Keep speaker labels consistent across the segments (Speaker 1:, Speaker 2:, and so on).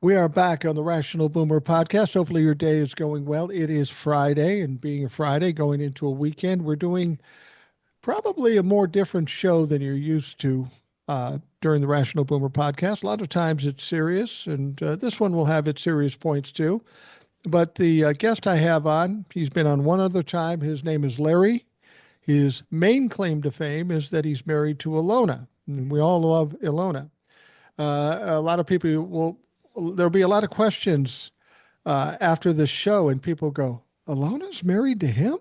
Speaker 1: We are back on the Rational Boomer podcast. Hopefully, your day is going well. It is Friday, and being a Friday, going into a weekend, we're doing probably a more different show than you're used to during the Rational Boomer podcast. A lot of times it's serious, and this one will have its serious points too. But the guest I have on, he's been on one other time. His name is Larry. His main claim to fame is that he's married to Ilona. And we all love Ilona. A lot of people will, there'll be a lot of questions after the show, and people go, Ilona's married to him?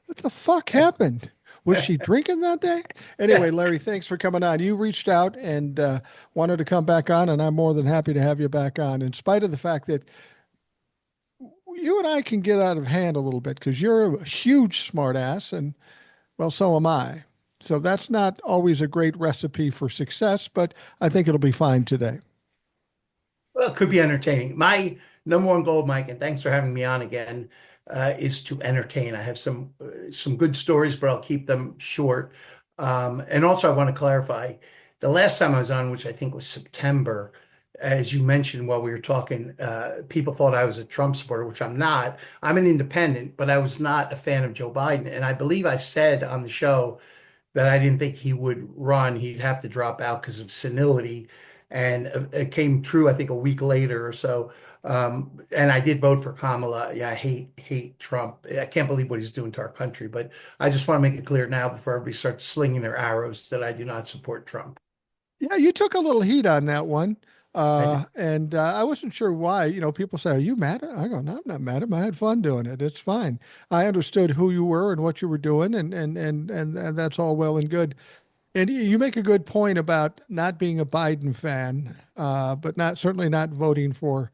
Speaker 1: What the fuck happened? Was she drinking that day? Anyway, Larry, thanks for coming on. You reached out and wanted to come back on, and I'm more than happy to have you back on, in spite of the fact that you and I can get out of hand a little bit because you're a huge smartass, and well, so am I. So that's not always a great recipe for success, but I think it'll be fine today.
Speaker 2: Well, it could be entertaining. My number one goal, Mike, and thanks for having me on again, is to entertain. I have some good stories, but I'll keep them short. And also, I want to clarify the last time I was on, which I think was September, as you mentioned while we were talking, people thought I was a Trump supporter, which I'm not. I'm an independent, but I was not a fan of Joe Biden. And I believe I said on the show that I didn't think he would run. He'd have to drop out because of senility. And it came true, I think, a week later or so. And I did vote for Kamala. Yeah, I hate Trump. I can't believe what he's doing to our country. But I just want to make it clear now before everybody starts slinging their arrows that I do not support Trump.
Speaker 1: Yeah, you took a little heat on that one.
Speaker 2: I did.
Speaker 1: And I wasn't sure why. You know, people say, Are you mad at it? I go, No, I'm not mad at him. I had fun doing it. It's fine. I understood who you were and what you were doing, and that's all well and good. And you make a good point about not being a Biden fan, but not certainly not voting for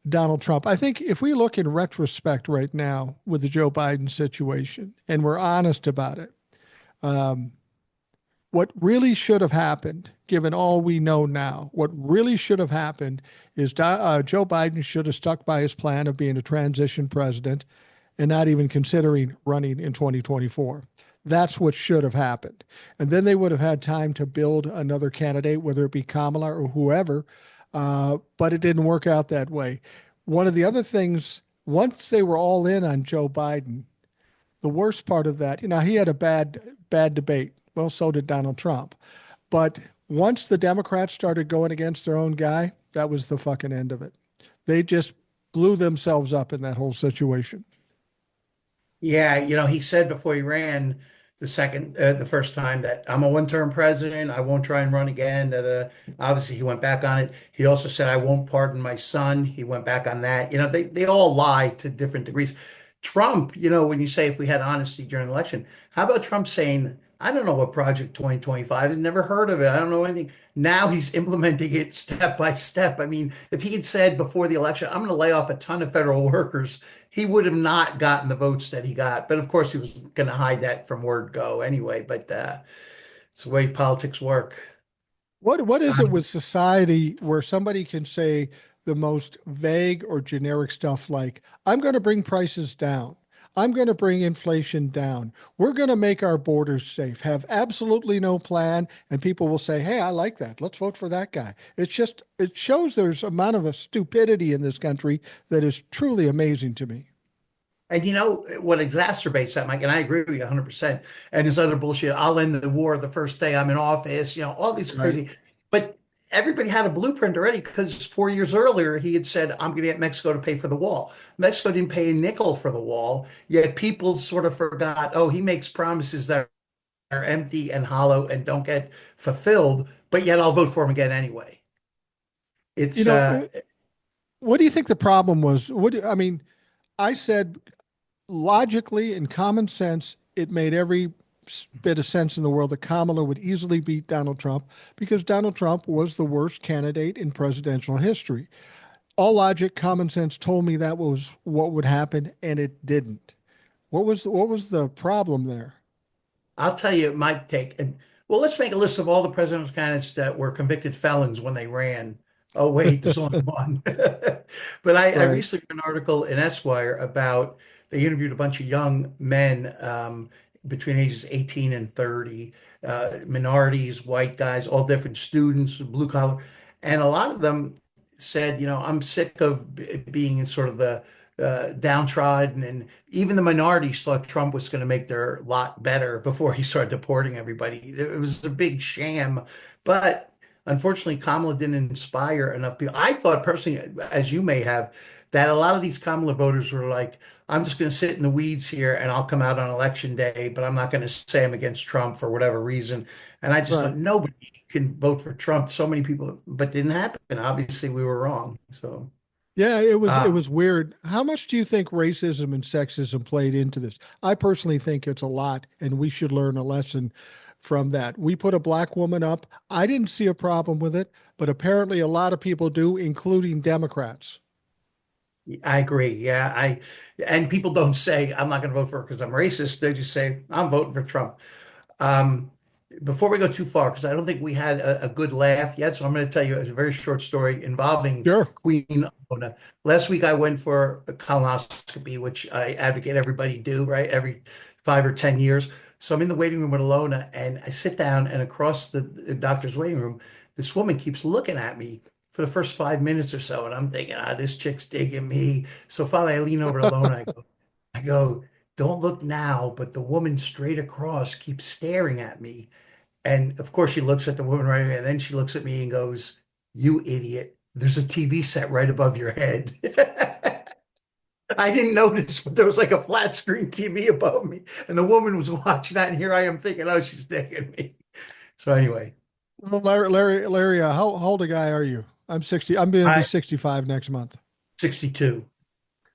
Speaker 1: Donald Trump. I think if we look in retrospect right now with the Joe Biden situation and we're honest about it, um, what really should have happened, given all we know now, what really should have happened is Joe Biden should have stuck by his plan of being a transition president and not even considering running in 2024. That's what should have happened. And then they would have had time to build another candidate, whether it be Kamala or whoever. But it didn't work out that way. One of the other things, once they were all in on Joe Biden, the worst part of that, he had a bad debate. Well, so did Donald Trump. But once the Democrats started going against their own guy, that was the fucking end of it. They just blew themselves up in that whole situation.
Speaker 2: Yeah, he said before he ran the first time that I'm a one-term president. I won't try and run again. Obviously, he went back on it. He also said, I won't pardon my son. He went back on that. They all lie to different degrees. Trump, when you say if we had honesty during the election, how about Trump saying, I don't know what Project 2025 is, never heard of it. I don't know anything. Now he's implementing it step by step. I mean, if he had said before the election, I'm going to lay off a ton of federal workers, he would have not gotten the votes that he got. But of course, he was going to hide that from word go anyway. But it's the way politics work.
Speaker 1: What is it with society where somebody can say the most vague or generic stuff like, I'm going to bring prices down. I'm going to bring inflation down. We're going to make our borders safe, have absolutely no plan. And people will say, hey, I like that. Let's vote for that guy. It shows there's amount of a stupidity in this country that is truly amazing to me.
Speaker 2: And what exacerbates that, Mike, and I agree with you 100%. And this other bullshit, I'll end the war the first day I'm in office, all these
Speaker 1: Right.
Speaker 2: crazy. But everybody had a blueprint already because 4 years earlier he had said, I'm going to get Mexico to pay for the wall. Mexico didn't pay a nickel for the wall, yet people sort of forgot, oh, he makes promises that are empty and hollow and don't get fulfilled, but yet I'll vote for him again anyway.
Speaker 1: You
Speaker 2: It's
Speaker 1: know, what do you think the problem was? I mean, I said logically and common sense, it made every bit of sense in the world that Kamala would easily beat Donald Trump because Donald Trump was the worst candidate in presidential history. All logic, common sense told me that was what would happen, and it didn't. What was the problem there?
Speaker 2: I'll tell you my take. And well, let's make a list of all the presidential candidates that were convicted felons when they ran. Oh, wait, there's only one. But I
Speaker 1: Right.
Speaker 2: recently read an article in Esquire about they interviewed a bunch of young men between ages 18 and 30, minorities, white guys, all different students, blue collar. And a lot of them said, I'm sick of being in sort of the downtrodden, and even the minorities thought Trump was going to make their lot better before he started deporting everybody. It was a big sham, but unfortunately, Kamala didn't inspire enough people. I thought personally, as you may have, that a lot of these Kamala voters were like, I'm just going to sit in the weeds here and I'll come out on election day, but I'm not going to say I'm against Trump for whatever reason. And I just
Speaker 1: Right.
Speaker 2: thought nobody can vote for Trump. So many people, but didn't happen. Obviously, we were wrong. So,
Speaker 1: Yeah, it
Speaker 2: uh,
Speaker 1: was weird. How much do you think racism and sexism played into this? I personally think it's a lot, and we should learn a lesson from that. We put a black woman up. I didn't see a problem with it, but apparently a lot of people do, including Democrats.
Speaker 2: I agree. Yeah, and people don't say I'm not going to vote for her because I'm racist. They just say I'm voting for Trump. Um, Before we go too far, because I don't think we had a good laugh yet, so I'm going to tell you a very short story involving
Speaker 1: Sure.
Speaker 2: Queen Ilona. Last week I went for a colonoscopy, which I advocate everybody do, right? Every 5 or 10 years. So I'm in the waiting room with Ilona, and I sit down, and across the doctor's waiting room, this woman keeps looking at me for the first 5 minutes or so, and I'm thinking, this chick's digging me. So finally, I lean over to Ilona. I go, don't look now, but the woman straight across keeps staring at me. And of course, she looks at the woman right away, and then she looks at me and goes, "You idiot. There's a TV set right above your head." I didn't notice, but there was like a flat screen TV above me, and the woman was watching that. And here I am thinking, "Oh, she's digging me." So anyway,
Speaker 1: Well, Larry, how old a guy are you? I'm 60. I'm going to be
Speaker 2: I
Speaker 1: 65 next month.
Speaker 2: 62.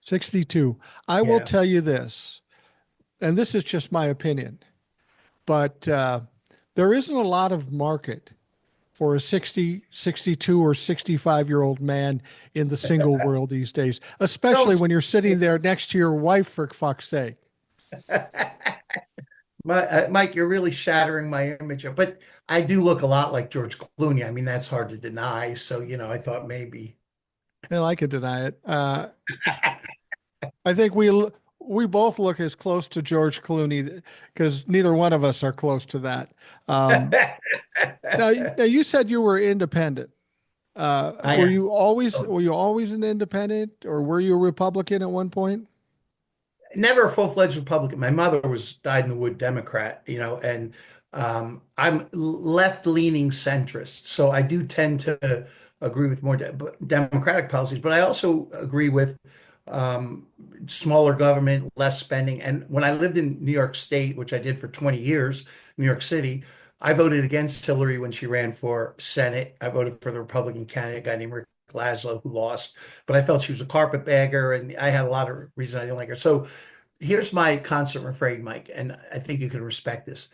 Speaker 1: 62. I will
Speaker 2: Yeah.
Speaker 1: tell you this, and this is just my opinion, but there isn't a lot of market for a 60, 62, or 65-year-old man in the single world these days, especially
Speaker 2: Don't.
Speaker 1: when you're sitting there next to your wife, for fuck's sake.
Speaker 2: Mike, you're really shattering my image. But I do look a lot like George Clooney. I mean, that's hard to deny. So, I thought maybe.
Speaker 1: Well, I could deny it. I think we both look as close to George Clooney because neither one of us are close to that. Um, now, you said you were independent.
Speaker 2: I am.
Speaker 1: Were you always an independent, or were you a Republican at one point?
Speaker 2: Never a full-fledged Republican. My mother was dyed-in-the-wood Democrat, and I'm left-leaning centrist. So I do tend to agree with more democratic policies, but I also agree with um, smaller government, less spending. And when I lived in New York State, which I did for 20 years, New York City, I voted against Hillary when she ran for Senate. I voted for the Republican candidate, a guy named Rick Laszlo, who lost, but I felt she was a carpetbagger, and I had a lot of reasons I didn't like her. So here's my constant refrain, Mike, and I think you can respect this.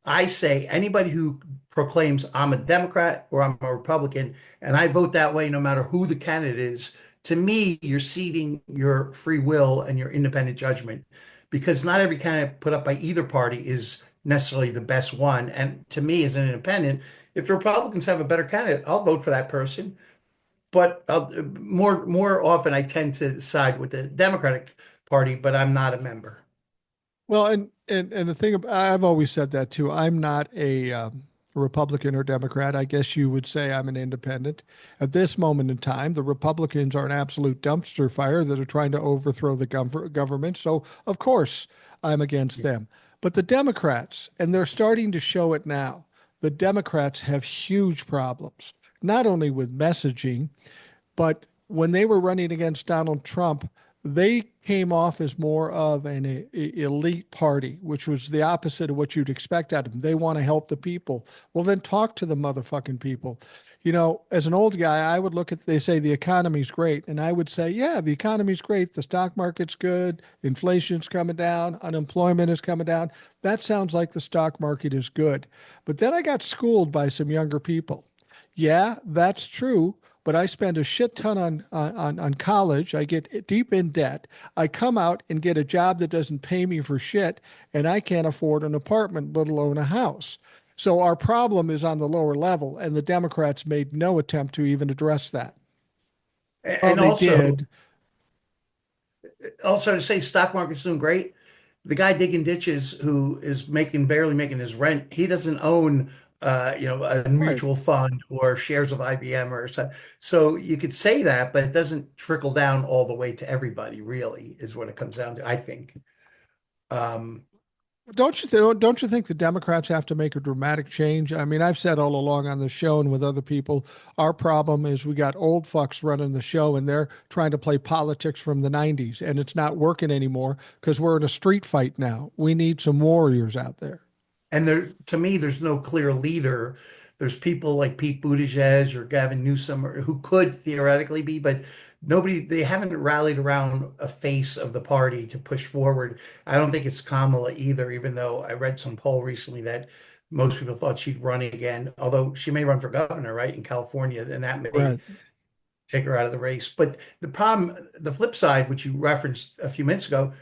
Speaker 2: I say anybody who proclaims I'm a Democrat or I'm a Republican and I vote that way no matter who the candidate is, to me, you're ceding your free will and your independent judgment because not every candidate put up by either party is necessarily the best one. And to me, as an independent, if the Republicans have a better candidate, I'll vote for that person. But more often, I tend to side with the Democratic Party, but I'm not a member.
Speaker 1: Well, and the thing I've always said that too. I'm not a Republican or Democrat. I guess you would say I'm an independent. At this moment in time, the Republicans are an absolute dumpster fire that are trying to overthrow the government. So, of course, I'm against them. But the Democrats, and they're starting to show it now, the Democrats have huge problems, not only with messaging, but when they were running against Donald Trump, they came off as more of an elite party, which was the opposite of what you'd expect out of them. They want to help the people. Well, then talk to the motherfucking people. As an old guy, I would look at, they say the economy's great. And I would say, yeah, the economy's great. The stock market's good. Inflation's coming down. Unemployment is coming down. That sounds like the stock market is good. But then I got schooled by some younger people. Yeah, that's true, but I spend a shit ton on college. I get deep in debt. I come out and get a job that doesn't pay me for shit, and I can't afford an apartment, let alone a house. So our problem is on the lower level, and the Democrats made no attempt to even address that. Well,
Speaker 2: And
Speaker 1: they
Speaker 2: also,
Speaker 1: did.
Speaker 2: also to say stock market's doing great. The guy digging ditches who is barely making his rent, he doesn't own a
Speaker 1: Right.
Speaker 2: mutual fund or shares of IBM or so. So you could say that, but it doesn't trickle down all the way to everybody, really, is what it comes down to, I think. Um,
Speaker 1: Don't you think the Democrats have to make a dramatic change? I mean, I've said all along on the show and with other people, our problem is we got old fucks running the show and they're trying to play politics from the 90s and it's not working anymore because we're in a street fight now. We need some warriors out there.
Speaker 2: And to me, there's no clear leader. There's people like Pete Buttigieg or Gavin Newsom who could theoretically be, but they haven't rallied around a face of the party to push forward. I don't think it's Kamala either, even though I read some poll recently that most people thought she'd run again, although she may run for governor, right, in California, and that may
Speaker 1: Right.
Speaker 2: take her out of the race. But the flip side, which you referenced a few minutes ago,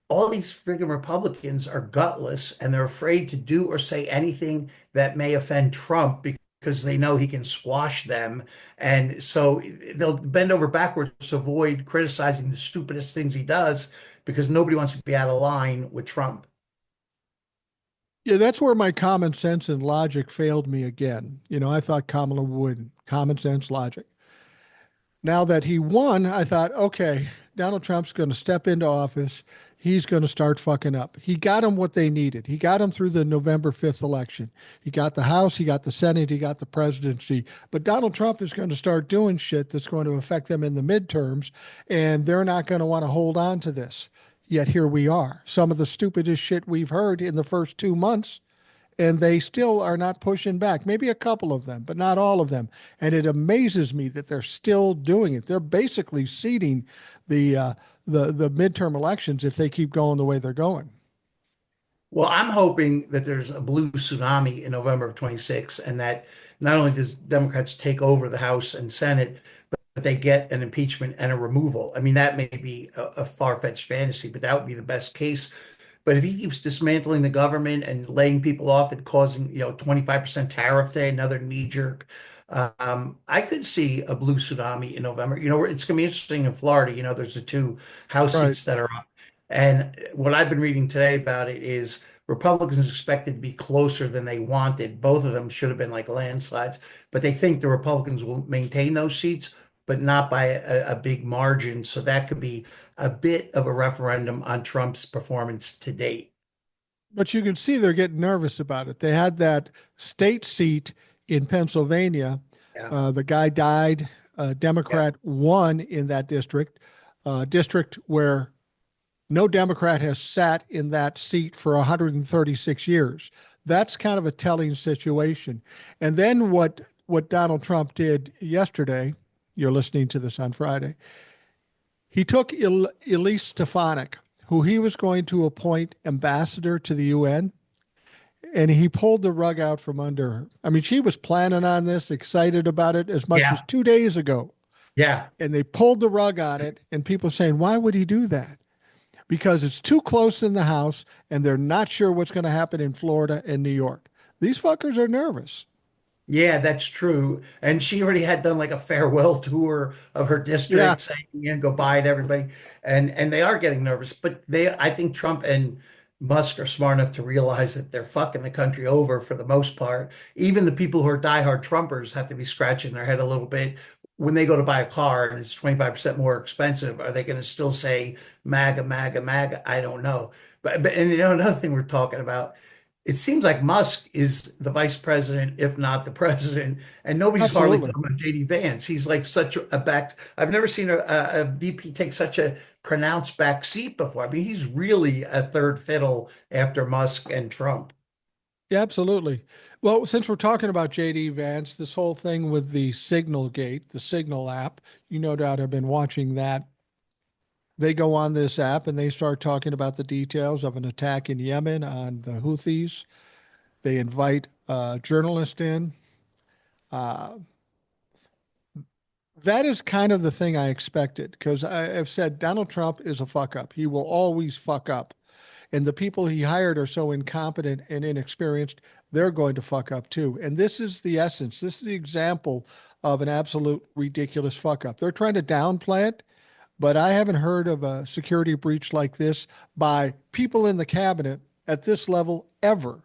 Speaker 2: all these friggin' Republicans are gutless and they're afraid to do or say anything that may offend Trump because they know he can squash them. And so they'll bend over backwards to avoid criticizing the stupidest things he does because nobody wants to be out of line with Trump.
Speaker 1: Yeah, that's where my common sense and logic failed me again. I thought Kamala would. Common sense, logic. Now that he won, I thought, okay, Donald Trump's going to step into office. He's going to start fucking up. He got them what they needed. He got them through the November 5th election. He got the House, he got the Senate, he got the presidency. But Donald Trump is going to start doing shit that's going to affect them in the midterms, and they're not going to want to hold on to this. Yet here we are. Some of the stupidest shit we've heard in the first 2 months and they still are not pushing back. Maybe a couple of them, but not all of them. And it amazes me that they're still doing it. They're basically seeding the midterm elections if they keep going the way they're going.
Speaker 2: Well, I'm hoping that there's a blue tsunami in November of 26 and that not only does Democrats take over the House and Senate, but they get an impeachment and a removal. I mean, that may be a far-fetched fantasy, but that would be the best case. But if he keeps dismantling the government and laying people off and causing, 25% tariff day, another knee jerk, I could see a blue tsunami in November. It's going to be interesting in Florida. There's the two House
Speaker 1: Right.
Speaker 2: seats that are up. And what I've been reading today about it is Republicans expected to be closer than they wanted. Both of them should have been like landslides, but they think the Republicans will maintain those seats, but not by a big margin. So that could be a bit of a referendum on Trump's performance to date.
Speaker 1: But you can see they're getting nervous about it. They had that state seat in Pennsylvania.
Speaker 2: Yeah.
Speaker 1: The guy died.
Speaker 2: Yeah.
Speaker 1: Democrat won in that district where no Democrat has sat in that seat for 136 years. That's kind of a telling situation. And then what Donald Trump did yesterday, you're listening to this on Friday, he took Elise Stefanik, who he was going to appoint ambassador to the UN, and he pulled the rug out from under her. I mean, she was planning on this, excited about it as much as
Speaker 2: Yeah.
Speaker 1: 2 days ago.
Speaker 2: Yeah.
Speaker 1: And they pulled the rug on it, and people saying, why would he do that? Because it's too close in the House and they're not sure what's going to happen in Florida and New York. These fuckers are nervous.
Speaker 2: Yeah, that's true. And she already had done like a farewell tour of her
Speaker 1: Yeah,
Speaker 2: district, saying goodbye to everybody. And they are getting nervous. But I think Trump and Musk are smart enough to realize that they're fucking the country over for the most part. Even the people who are diehard Trumpers have to be scratching their head a little bit when they go to buy a car and it's 25% more expensive. Are they going to still say MAGA, MAGA, MAGA? I don't know. But and another thing we're talking about, it seems like Musk is the vice president, if not the president, and nobody's hardly
Speaker 1: absolutely.
Speaker 2: talking about JD Vance. He's like such a back. I've never seen a VP take such a pronounced back seat before. I mean, he's really a third fiddle after Musk and Trump.
Speaker 1: Yeah, absolutely. Well, since we're talking about JD Vance, this whole thing with the Signal Gate, the Signal app, you no doubt have been watching that. They go on this app and they start talking about the details of an attack in Yemen on the Houthis. They invite a journalist in. Uh, that is kind of the thing I expected because I've said Donald Trump is a fuck up. He will always fuck up. And the people he hired are so incompetent and inexperienced, they're going to fuck up too. And this is the essence. This is the example of an absolute ridiculous fuck up. They're trying to downplay it, but I haven't heard of a security breach like this by people in the cabinet at this level ever.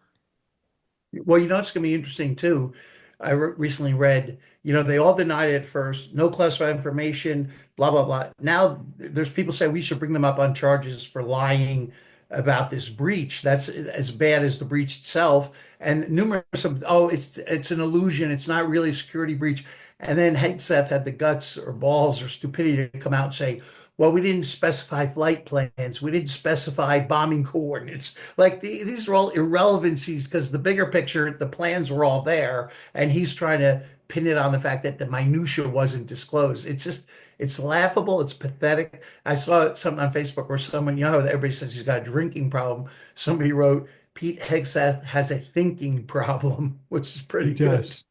Speaker 2: Well, it's going to be interesting too. I recently read, they all denied it at first, no classified information, blah, blah, blah. Now there's people say we should bring them up on charges for lying about this breach. That's as bad as the breach itself. And numerous of, oh, it's an illusion. It's not really a security breach. And then Hegseth had the guts or balls or stupidity to come out and say, well, we didn't specify flight plans. We didn't specify bombing coordinates. Like these are all irrelevancies because the bigger picture, the plans were all there, and he's trying to pin it on the fact that the minutia wasn't disclosed. It's laughable. It's pathetic. I saw something on Facebook where someone, how everybody says he's got a drinking problem. Somebody wrote, Pete Hegseth has a thinking problem, which is
Speaker 1: He
Speaker 2: pretty good.
Speaker 1: does.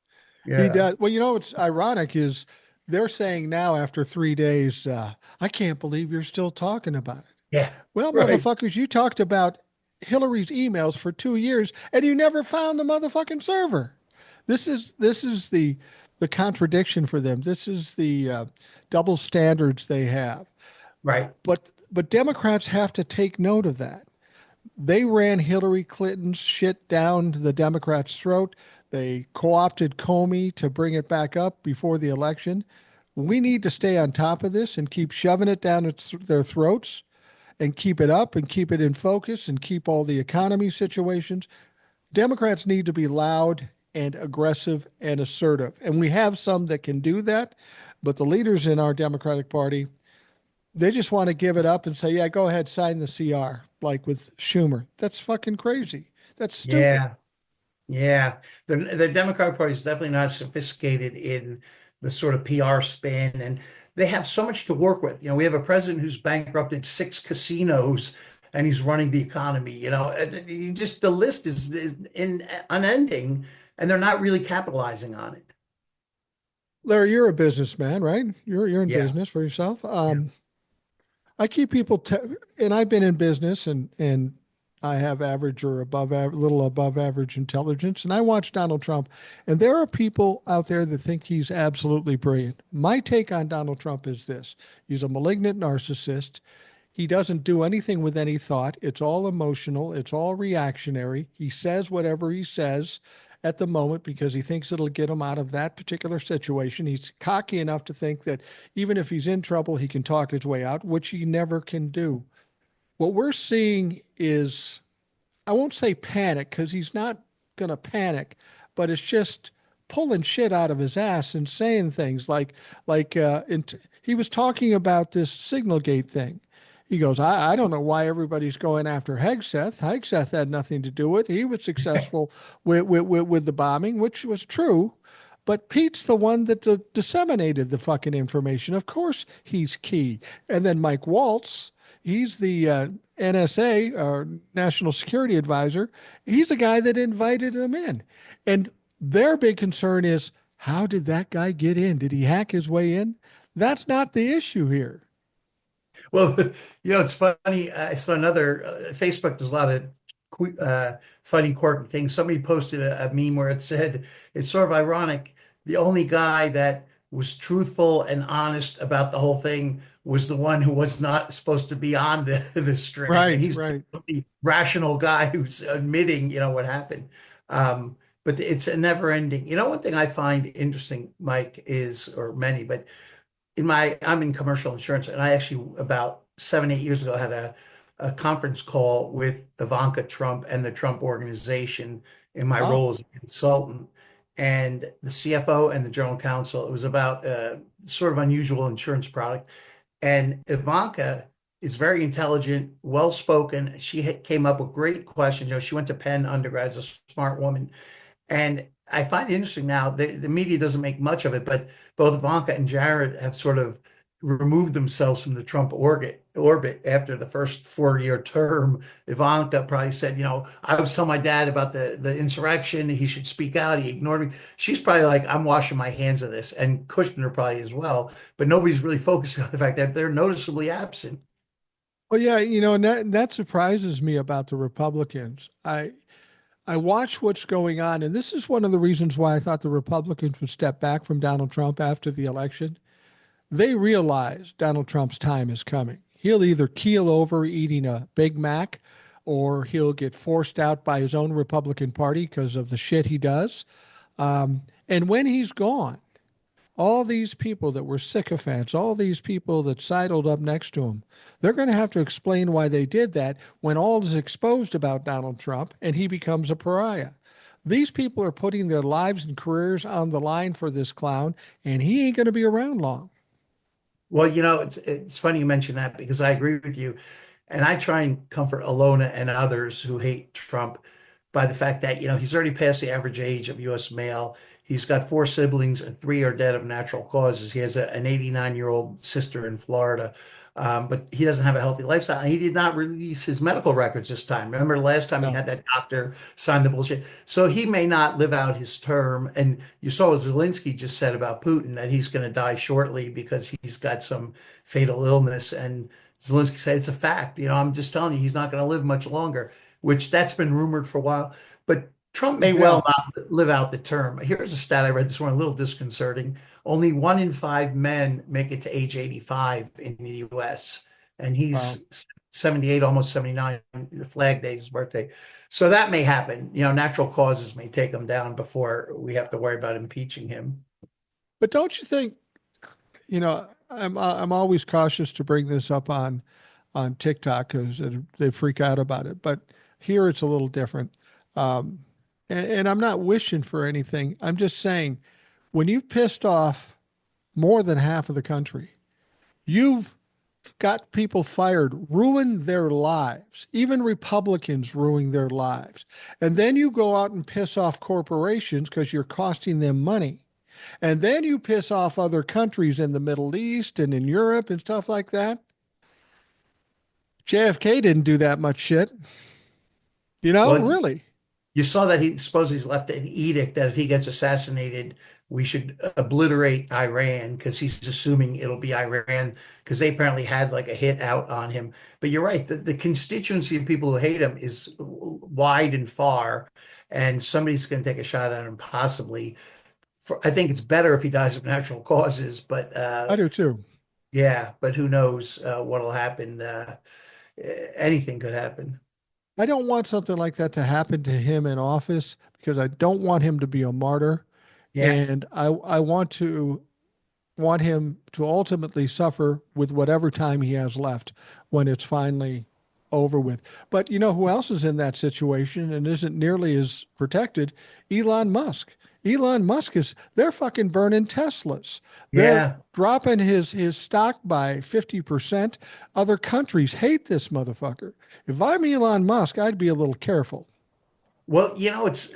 Speaker 1: He
Speaker 2: Yeah.
Speaker 1: does. Well, what's ironic is they're saying now after 3 days, I can't believe you're still talking about it.
Speaker 2: Yeah.
Speaker 1: Well,
Speaker 2: Right.
Speaker 1: motherfuckers, you talked about Hillary's emails for 2 years and you never found the motherfucking server. This is the contradiction for them. This is the double standards they have.
Speaker 2: Right.
Speaker 1: But Democrats have to take note of that. They ran Hillary Clinton's shit down the Democrats' throat. They co-opted Comey to bring it back up before the election. We need to stay on top of this and keep shoving it down their throats and keep it up and keep it in focus and keep all the economy situations. Democrats need to be loud and aggressive and assertive. And we have some that can do that, but the leaders in our Democratic Party, they just want to give it up and say, yeah, go ahead, sign the CR, like with Schumer. That's fucking crazy. That's stupid.
Speaker 2: Yeah. Yeah, the Democratic Party is definitely not sophisticated in the sort of PR spin, and they have so much to work with. We have a president who's bankrupted six casinos, and he's running the economy. The list is unending, and they're not really capitalizing on it.
Speaker 1: Larry, you're a businessman, right? You're in
Speaker 2: Yeah,
Speaker 1: business for yourself.
Speaker 2: yeah.
Speaker 1: I keep people, and I've been in business, and I have average or above, little above average intelligence. And I watch Donald Trump, and there are people out there that think he's absolutely brilliant. My take on Donald Trump is this: he's a malignant narcissist. He doesn't do anything with any thought. It's all emotional. It's all reactionary. He says whatever he says at the moment because he thinks it'll get him out of that particular situation. He's cocky enough to think that even if he's in trouble, he can talk his way out, which he never can do. What we're seeing is, I won't say panic because he's not going to panic, but it's just pulling shit out of his ass and saying things he was talking about this Signalgate thing. He goes, I don't know why everybody's going after Hegseth. Hegseth had nothing to do with it. He was successful with the bombing, which was true. But Pete's the one that disseminated the fucking information. Of course, he's key. And then Mike Waltz, he's the NSA, or National Security Advisor. He's the guy that invited them in. And their big concern is, how did that guy get in? Did he hack his way in? That's not the issue here.
Speaker 2: Well, it's funny. I saw another Facebook does a lot of funny, quirky things. Somebody posted a meme where it said, it's sort of ironic. The only guy that was truthful and honest about the whole thing was the one who was not supposed to be on the string. And
Speaker 1: Right,
Speaker 2: he's
Speaker 1: right.
Speaker 2: the rational guy who's admitting, what happened. But it's a never ending. One thing I find interesting, Mike, is, or many, but I'm in commercial insurance, and I actually about 7, 8 years ago had a conference call with Ivanka Trump and the Trump organization in my
Speaker 1: Oh,
Speaker 2: role as a consultant, and the CFO and the general counsel. It was about a sort of unusual insurance product, and Ivanka is very intelligent, well spoken. She came up with great questions. She went to Penn undergrad, as a smart woman, and I find it interesting now, the media doesn't make much of it, but both Ivanka and Jared have sort of removed themselves from the Trump orbit after the first 4-year term. Ivanka probably said, I was telling my dad about the insurrection. He should speak out. He ignored me. She's probably like, I'm washing my hands of this. And Kushner probably as well. But nobody's really focusing on the fact that they're noticeably absent.
Speaker 1: well, yeah, and that surprises me about the Republicans. I watch what's going on, and this is one of the reasons why I thought the Republicans would step back from Donald Trump after the election. They realize Donald Trump's time is coming. He'll either keel over eating a Big Mac or he'll get forced out by his own Republican Party because of the shit he does. And when he's gone, all these people that were sycophants, all these people that sidled up next to him, they're going to have to explain why they did that when all is exposed about Donald Trump and he becomes a pariah. These people are putting their lives and careers on the line for this clown, and he ain't going to be around long.
Speaker 2: Well, it's funny you mention that because I agree with you. And I try and comfort Ilona and others who hate Trump by the fact that, he's already past the average age of US male. He's got four siblings and three are dead of natural causes. He has an 89-year-old sister in Florida, but he doesn't have a healthy lifestyle. He did not release his medical records this time. Remember the last time he
Speaker 1: No,
Speaker 2: had that doctor sign the bullshit? So he may not live out his term. And you saw what Zelensky just said about Putin, that he's going to die shortly because he's got some fatal illness. And Zelensky said it's a fact. I'm just telling you, he's not going to live much longer, which that's been rumored for a while. But Trump may
Speaker 1: yeah.
Speaker 2: well not live out the term. Here's a stat I read this one, a little disconcerting. Only 1 in 5 men make it to age 85 in the US, and
Speaker 1: Wow.
Speaker 2: he's 78, almost 79, Flag Day, his birthday. So that may happen. Natural causes may take him down before we have to worry about impeaching him.
Speaker 1: But don't you think, I'm always cautious to bring this up on TikTok because they freak out about it. But here it's a little different. Um, and I'm not wishing for anything. I'm just saying, when you've pissed off more than half of the country, you've got people fired, ruined their lives, even Republicans ruining their lives. And then you go out and piss off corporations because you're costing them money. And then you piss off other countries in the Middle East and in Europe and stuff like that. JFK didn't do that much shit,
Speaker 2: Well,
Speaker 1: really.
Speaker 2: you saw that he supposedly he's left an edict that if he gets assassinated, we should obliterate Iran because he's assuming it'll be Iran because they apparently had like a hit out on him. But you're right, the constituency of people who hate him is wide and far, and somebody's going to take a shot at him possibly. I think it's better if he dies of natural causes, but
Speaker 1: I do too.
Speaker 2: yeah, but who knows what'll happen? Anything could happen.
Speaker 1: I don't want something like that to happen to him in office because I don't want him to be a martyr.
Speaker 2: Yeah.
Speaker 1: And I want him to ultimately suffer with whatever time he has left when it's finally over with. But you know who else is in that situation and isn't nearly as protected? Elon Musk. Elon Musk is they're fucking burning Teslas. They're
Speaker 2: Yeah.
Speaker 1: dropping his stock by 50%. Other countries hate this motherfucker. If I'm Elon Musk, I'd be a little careful.
Speaker 2: Well, it's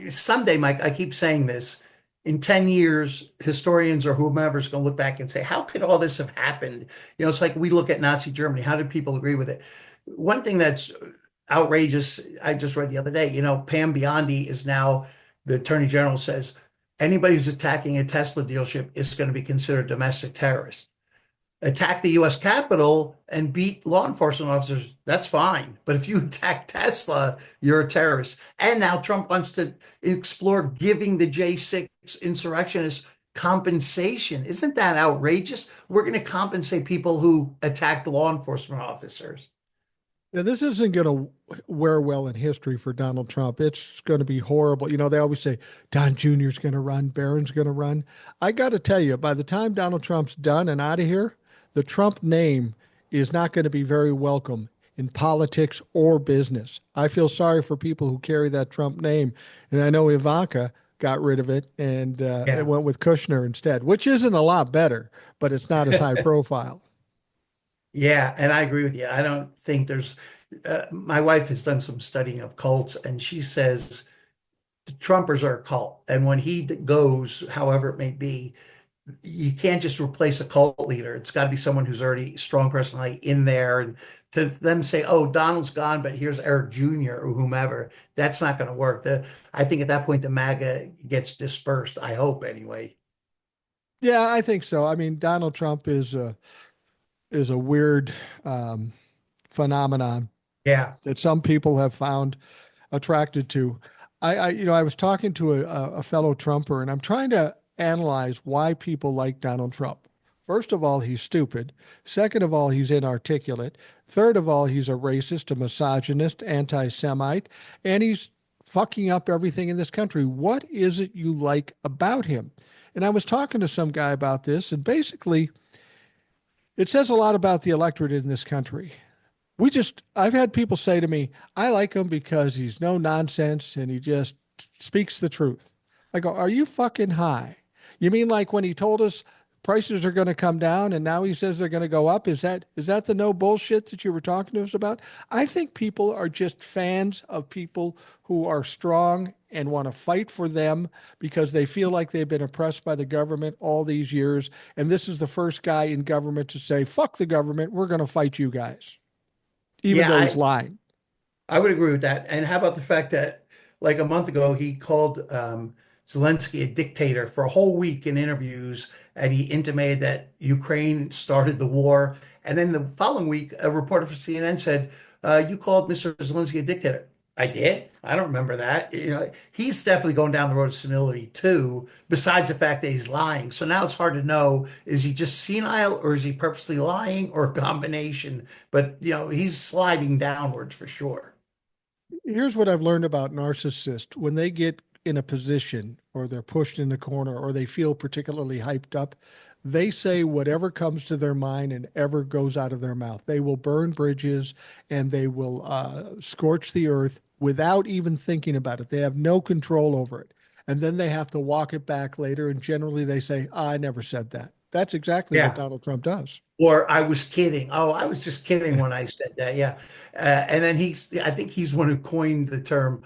Speaker 2: someday, Mike, I keep saying this. In 10 years, historians or whomever is going to look back and say, how could all this have happened? It's like we look at Nazi Germany. How did people agree with it? One thing that's outrageous, I just read the other day, Pam Biondi is now, the Attorney General says, anybody who's attacking a Tesla dealership is going to be considered domestic terrorist. Attack the US Capitol and beat law enforcement officers, that's fine. But if you attack Tesla, you're a terrorist. And now Trump wants to explore giving the J6 insurrectionists compensation. Isn't that outrageous? We're going to compensate people who attacked law enforcement officers.
Speaker 1: Now, this isn't going to wear well in history for Donald Trump. It's going to be horrible. They always say Don Jr. is going to run, Barron's going to run. I got to tell you, by the time Donald Trump's done and out of here, the Trump name is not going to be very welcome in politics or business. I feel sorry for people who carry that Trump name. And I know Ivanka got rid of it and it
Speaker 2: Yeah.
Speaker 1: went with Kushner instead, which isn't a lot better, but it's not as high profile.
Speaker 2: Yeah, and I agree with you. I don't think my wife has done some studying of cults, and she says the Trumpers are a cult. And when he goes, however it may be, you can't just replace a cult leader. It's got to be someone who's already strong personality in there. And to them say, oh, Donald's gone, but here's Eric Jr. or whomever, that's not going to work. I think at that point, the MAGA gets dispersed. I hope anyway.
Speaker 1: Yeah, I think so. I mean, Donald Trump is a weird um, phenomenon
Speaker 2: Yeah.
Speaker 1: that some people have found attracted to. I was talking to a fellow Trumper, and I'm trying to analyze why people like Donald Trump. First of all, he's stupid. Second of all, he's inarticulate. Third of all, he's a racist, a misogynist, anti Semite, and he's fucking up everything in this country. What is it you like about him? And I was talking to some guy about this, and basically, it says a lot about the electorate in this country. I've had people say to me, I like him because he's no nonsense and he just speaks the truth. I go, are you fucking high? You mean like when he told us prices are going to come down and now he says they're going to go up? Is that the no bullshit that you were talking to us about? I think people are just fans of people who are strong and want to fight for them because they feel like they've been oppressed by the government all these years. And this is the first guy in government to say, fuck the government, we're going to fight you guys, even
Speaker 2: Yeah,
Speaker 1: though he's lying.
Speaker 2: I would agree with that. And how about the fact that, like a month ago, he called Zelensky a dictator for a whole week in interviews, and he intimated that Ukraine started the war. And then the following week, a reporter for CNN said, "You called Mr. Zelensky a dictator." I did. I don't remember that. He's definitely going down the road of senility too, besides the fact that he's lying. So now it's hard to know, is he just senile or is he purposely lying or a combination? But he's sliding downwards for sure.
Speaker 1: Here's what I've learned about narcissists. When they get in a position or they're pushed in the corner or they feel particularly hyped up, they say whatever comes to their mind and ever goes out of their mouth. They will burn bridges and they will scorch the earth without even thinking about it. They have no control over it. And then they have to walk it back later. And generally they say, I never said that. That's exactly what
Speaker 2: Yeah.
Speaker 1: Donald Trump does.
Speaker 2: Or I was kidding. Oh, I was just kidding when I said that. Yeah. And then I think he's one who coined the term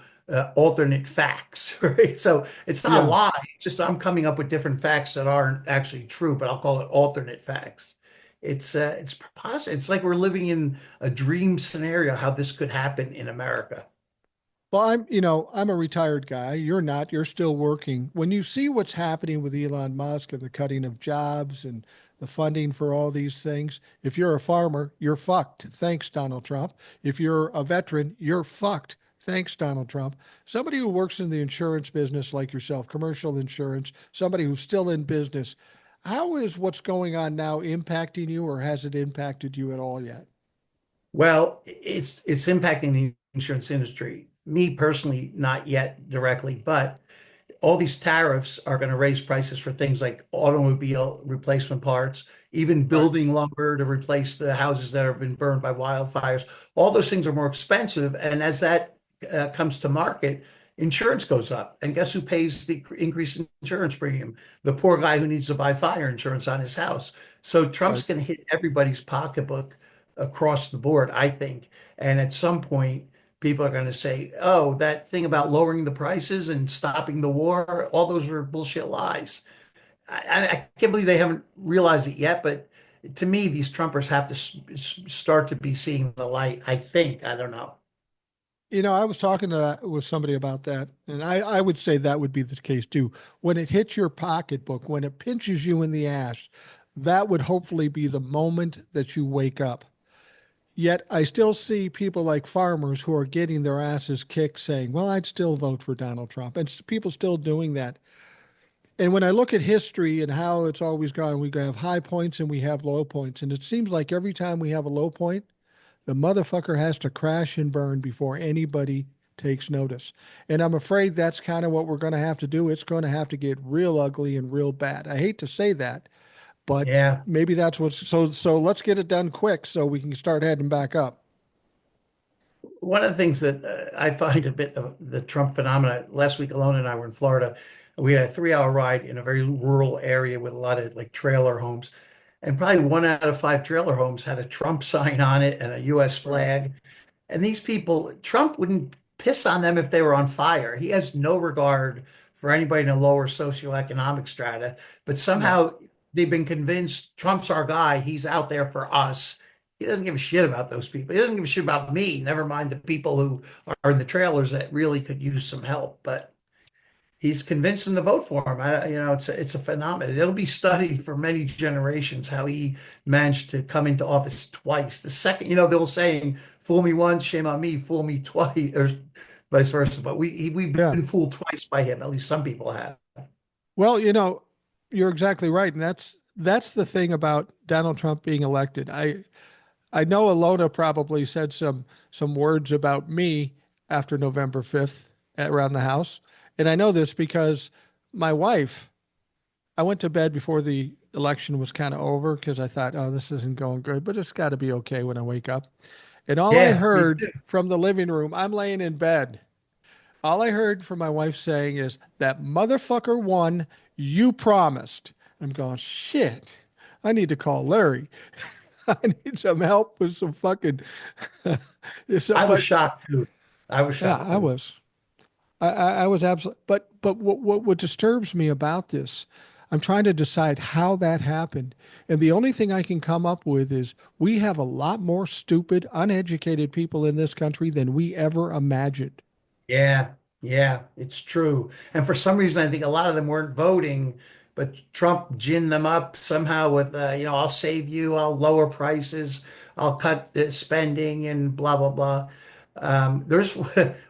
Speaker 2: alternate facts, right? So it's not a
Speaker 1: Yeah.
Speaker 2: lie. It's just I'm coming up with different facts that aren't actually true, but I'll call it alternate facts. It's preposterous. It's like we're living in a dream scenario how this could happen in America.
Speaker 1: Well, I'm a retired guy. You're not. You're still working. When you see what's happening with Elon Musk and the cutting of jobs and the funding for all these things, if you're a farmer, you're fucked. Thanks, Donald Trump. If you're a veteran, you're fucked. Thanks, Donald Trump. Somebody who works in the insurance business like yourself, commercial insurance, somebody who's still in business, how is what's going on now impacting you, or has it impacted you at all yet?
Speaker 2: Well, it's impacting the insurance industry. Me personally, not yet directly, but all these tariffs are going to raise prices for things like automobile replacement parts, even
Speaker 1: Right.
Speaker 2: building lumber to replace the houses that have been burned by wildfires. All those things are more expensive. And as that comes to market, insurance goes up. And guess who pays the increase in insurance premium? The poor guy who needs to buy fire insurance on his house. So Trump's
Speaker 1: Right.
Speaker 2: going to hit everybody's pocketbook across the board, I think. And at some point, people are going to say, oh, that thing about lowering the prices and stopping the war, all those were bullshit lies. I can't believe they haven't realized it yet, but to me, these Trumpers have to start to be seeing the light. I think. I don't know.
Speaker 1: I was talking with somebody about that, and I would say that would be the case too. When it hits your pocketbook, when it pinches you in the ass, that would hopefully be the moment that you wake up. Yet I still see people like farmers who are getting their asses kicked saying, well, I'd still vote for Donald Trump. And people still doing that. And when I look at history and how it's always gone, we have high points and we have low points. And it seems like every time we have a low point, the motherfucker has to crash and burn before anybody takes notice. And I'm afraid that's kind of what we're going to have to do. It's going to have to get real ugly and real bad. I hate to say that, but
Speaker 2: Yeah.
Speaker 1: maybe that's what's so let's get it done quick so we can start heading back up.
Speaker 2: One of the things that I find a bit of the Trump phenomena, last week Alona and I were in Florida. We had a 3 hour ride in a very rural area with a lot of like trailer homes. And probably 1 out of 5 trailer homes had a Trump sign on it and a US
Speaker 1: Right.
Speaker 2: flag. And these people, Trump wouldn't piss on them if they were on fire. He has no regard for anybody in a lower socioeconomic strata. But
Speaker 1: No.
Speaker 2: somehow they've been convinced Trump's our guy. He's out there for us. He doesn't give a shit about those people. He doesn't give a shit about me, never mind the people who are in the trailers that really could use some help. But he's convinced them to vote for him. It's a phenomenon. It'll be studied for many generations how he managed to come into office twice. The second, the old saying, "Fool me once, shame on me. Fool me twice," or vice versa. But we've
Speaker 1: Yeah.
Speaker 2: been fooled twice by him. At least some people have.
Speaker 1: Well, you're exactly right. And that's the thing about Donald Trump being elected. I know Ilona probably said some words about me after November 5th around the house. And I know this because my wife, I went to bed before the election was kind of over because I thought, oh, this isn't going good, but it's got to be okay when I wake up. And all I
Speaker 2: Yeah, me
Speaker 1: heard
Speaker 2: too.
Speaker 1: from the living room, I'm laying in bed. All I heard from my wife saying is, that motherfucker won. You promised. I'm going, shit. I need to call Larry. I need some help with some fucking. So,
Speaker 2: I was
Speaker 1: but
Speaker 2: shocked too. I was
Speaker 1: yeah,
Speaker 2: shocked
Speaker 1: I
Speaker 2: too.
Speaker 1: was. I was absolutely. But what disturbs me about this, I'm trying to decide how that happened, and the only thing I can come up with is we have a lot more stupid, uneducated people in this country than we ever imagined.
Speaker 2: Yeah, yeah, it's true. And for some reason, I think a lot of them weren't voting, but Trump ginned them up somehow with, I'll save you, I'll lower prices, I'll cut spending, and blah, blah, blah. There's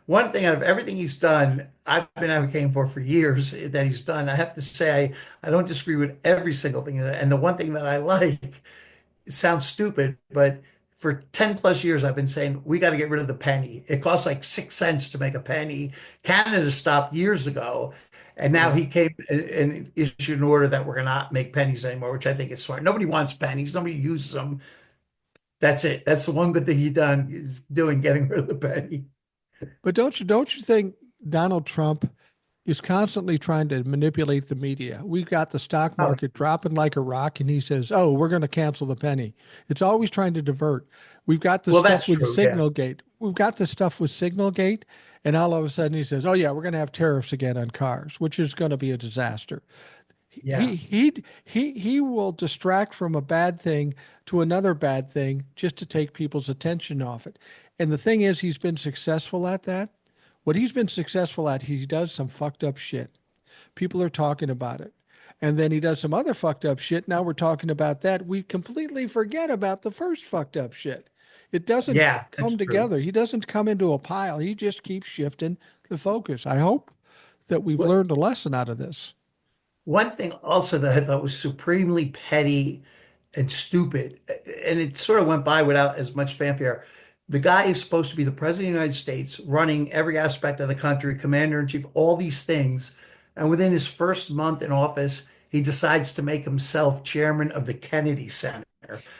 Speaker 2: one thing out of everything he's done, I've been advocating for years that he's done. I have to say, I don't disagree with every single thing. And the one thing that I like, it sounds stupid, but for 10 plus years, I've been saying we got to get rid of the penny. It costs like 6 cents to make a penny. Canada stopped years ago. And now
Speaker 1: Yeah.
Speaker 2: he came and issued an order that we're going to not make pennies anymore, which I think is smart. Nobody wants pennies. Nobody uses them. That's it. That's the one good thing he done is doing getting rid of the penny.
Speaker 1: But don't you think Donald Trump is constantly trying to manipulate the media? We've got the stock
Speaker 2: Oh,
Speaker 1: market dropping like a rock, and he says, "Oh, we're going to cancel the penny." It's always trying to divert. We've got the
Speaker 2: well,
Speaker 1: stuff
Speaker 2: that's
Speaker 1: with
Speaker 2: true. Yeah.
Speaker 1: Signalgate. We've got the stuff with Signalgate, and all of a sudden he says, "Oh yeah, we're going to have tariffs again on cars," which is going to be a disaster.
Speaker 2: Yeah.
Speaker 1: He will distract from a bad thing to another bad thing just to take people's attention off it. And the thing is, he's been successful at that. What he's been successful at, he does some fucked up shit. People are talking about it. And then he does some other fucked up shit. Now we're talking about that. We completely forget about the first fucked up shit. It doesn't
Speaker 2: Yeah, that's
Speaker 1: come
Speaker 2: true.
Speaker 1: together. He doesn't come into a pile. He just keeps shifting the focus. I hope that we've
Speaker 2: What
Speaker 1: learned a lesson out of this.
Speaker 2: One thing also that I thought was supremely petty and stupid, and it sort of went by without as much fanfare. The guy is supposed to be the president of the United States, running every aspect of the country, commander in chief, all these things. And within his first month in office, he decides to make himself chairman of the Kennedy Center.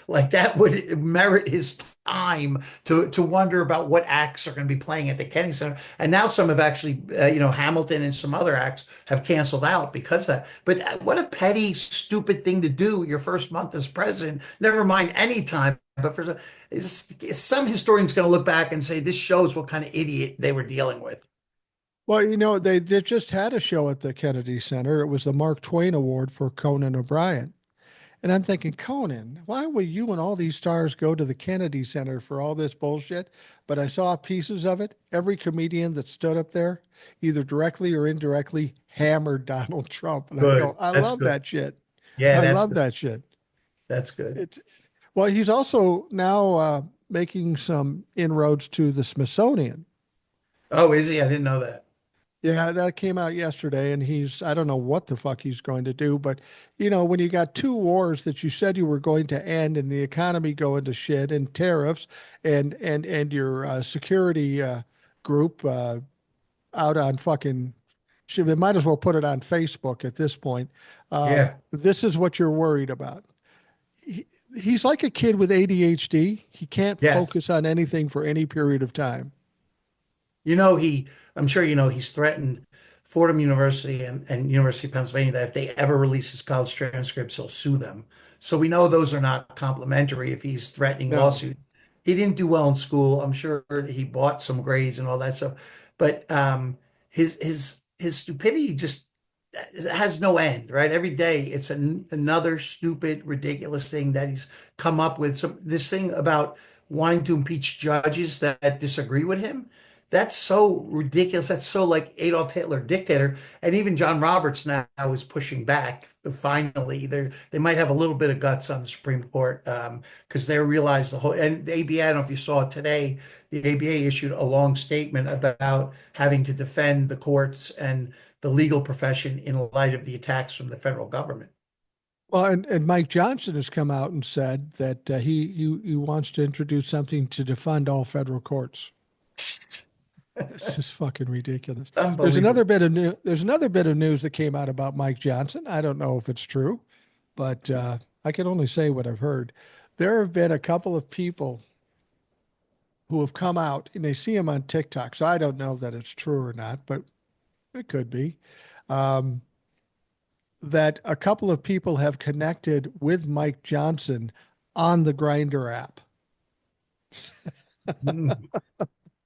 Speaker 2: Like that would merit his time to wonder about what acts are going to be playing at the Kennedy Center. And now some have actually, Hamilton and some other acts have canceled out because of that. But what a petty, stupid thing to do your first month as president. Never mind any time. But some historians going to look back and say this shows what kind of idiot they were dealing with.
Speaker 1: Well, they just had a show at the Kennedy Center. It was the Mark Twain Award for Conan O'Brien. And I'm thinking, Conan, why would you and all these stars go to the Kennedy Center for all this bullshit? But I saw pieces of it. Every comedian that stood up there, either directly or indirectly, hammered Donald Trump. And I go,
Speaker 2: Good.
Speaker 1: I
Speaker 2: That's
Speaker 1: love
Speaker 2: good.
Speaker 1: that shit.
Speaker 2: Yeah,
Speaker 1: I
Speaker 2: that's
Speaker 1: love
Speaker 2: good.
Speaker 1: that shit.
Speaker 2: That's good.
Speaker 1: It's well, he's also now making some inroads to the Smithsonian.
Speaker 2: Oh, is he? I didn't know that.
Speaker 1: Yeah, that came out yesterday, and I don't know what the fuck he's going to do, but when you got two wars that you said you were going to end and the economy going to shit and tariffs and your security group out on fucking shit, they might as well put it on Facebook at this point.
Speaker 2: Yeah.
Speaker 1: This is what you're worried about. He, he's like a kid with ADHD. He can't
Speaker 2: Yes.
Speaker 1: focus on anything for any period of time.
Speaker 2: I'm sure he's threatened Fordham University and University of Pennsylvania that if they ever release his college transcripts, he'll sue them. So we know those are not complimentary if he's threatening
Speaker 1: No.
Speaker 2: lawsuit. He didn't do well in school. I'm sure he bought some grades and all that stuff. But his stupidity just has no end, right? Every day it's another stupid, ridiculous thing that he's come up with. This thing about wanting to impeach judges that disagree with him. That's so ridiculous. That's so like Adolf Hitler, dictator. And even John Roberts now is pushing back. Finally, they might have a little bit of guts on the Supreme Court because they realize the whole. And the ABA, I don't know if you saw it today, the ABA issued a long statement about having to defend the courts and the legal profession in light of the attacks from the federal government.
Speaker 1: Well, and Mike Johnson has come out and said that he wants to introduce something to defund all federal courts. This is fucking ridiculous.
Speaker 2: Unbelievable.
Speaker 1: There's another bit of news that came out about Mike Johnson. I don't know if it's true, but I can only say what I've heard. There have been a couple of people who have come out and they see him on TikTok. So I don't know that it's true or not, but it could be. Um, that a couple of people have connected with Mike Johnson on the Grinder app.
Speaker 2: Mm.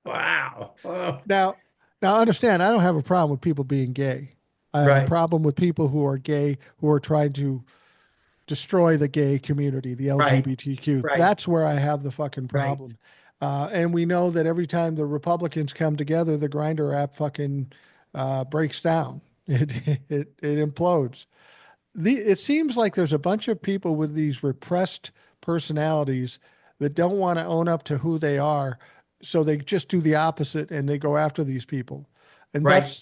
Speaker 2: Wow. Oh,
Speaker 1: Now, now understand, I don't have a problem with people being gay. I have a
Speaker 2: right,
Speaker 1: problem with people who are gay who are trying to destroy the gay community, the
Speaker 2: right,
Speaker 1: LGBTQ.
Speaker 2: right,
Speaker 1: That's where I have the fucking
Speaker 2: right.
Speaker 1: problem. And we know that every time the Republicans come together, the Grinder app fucking breaks down. It implodes. It seems like there's a bunch of people with these repressed personalities that don't want to own up to who they are, so they just do the opposite and they go after these people. And
Speaker 2: Right.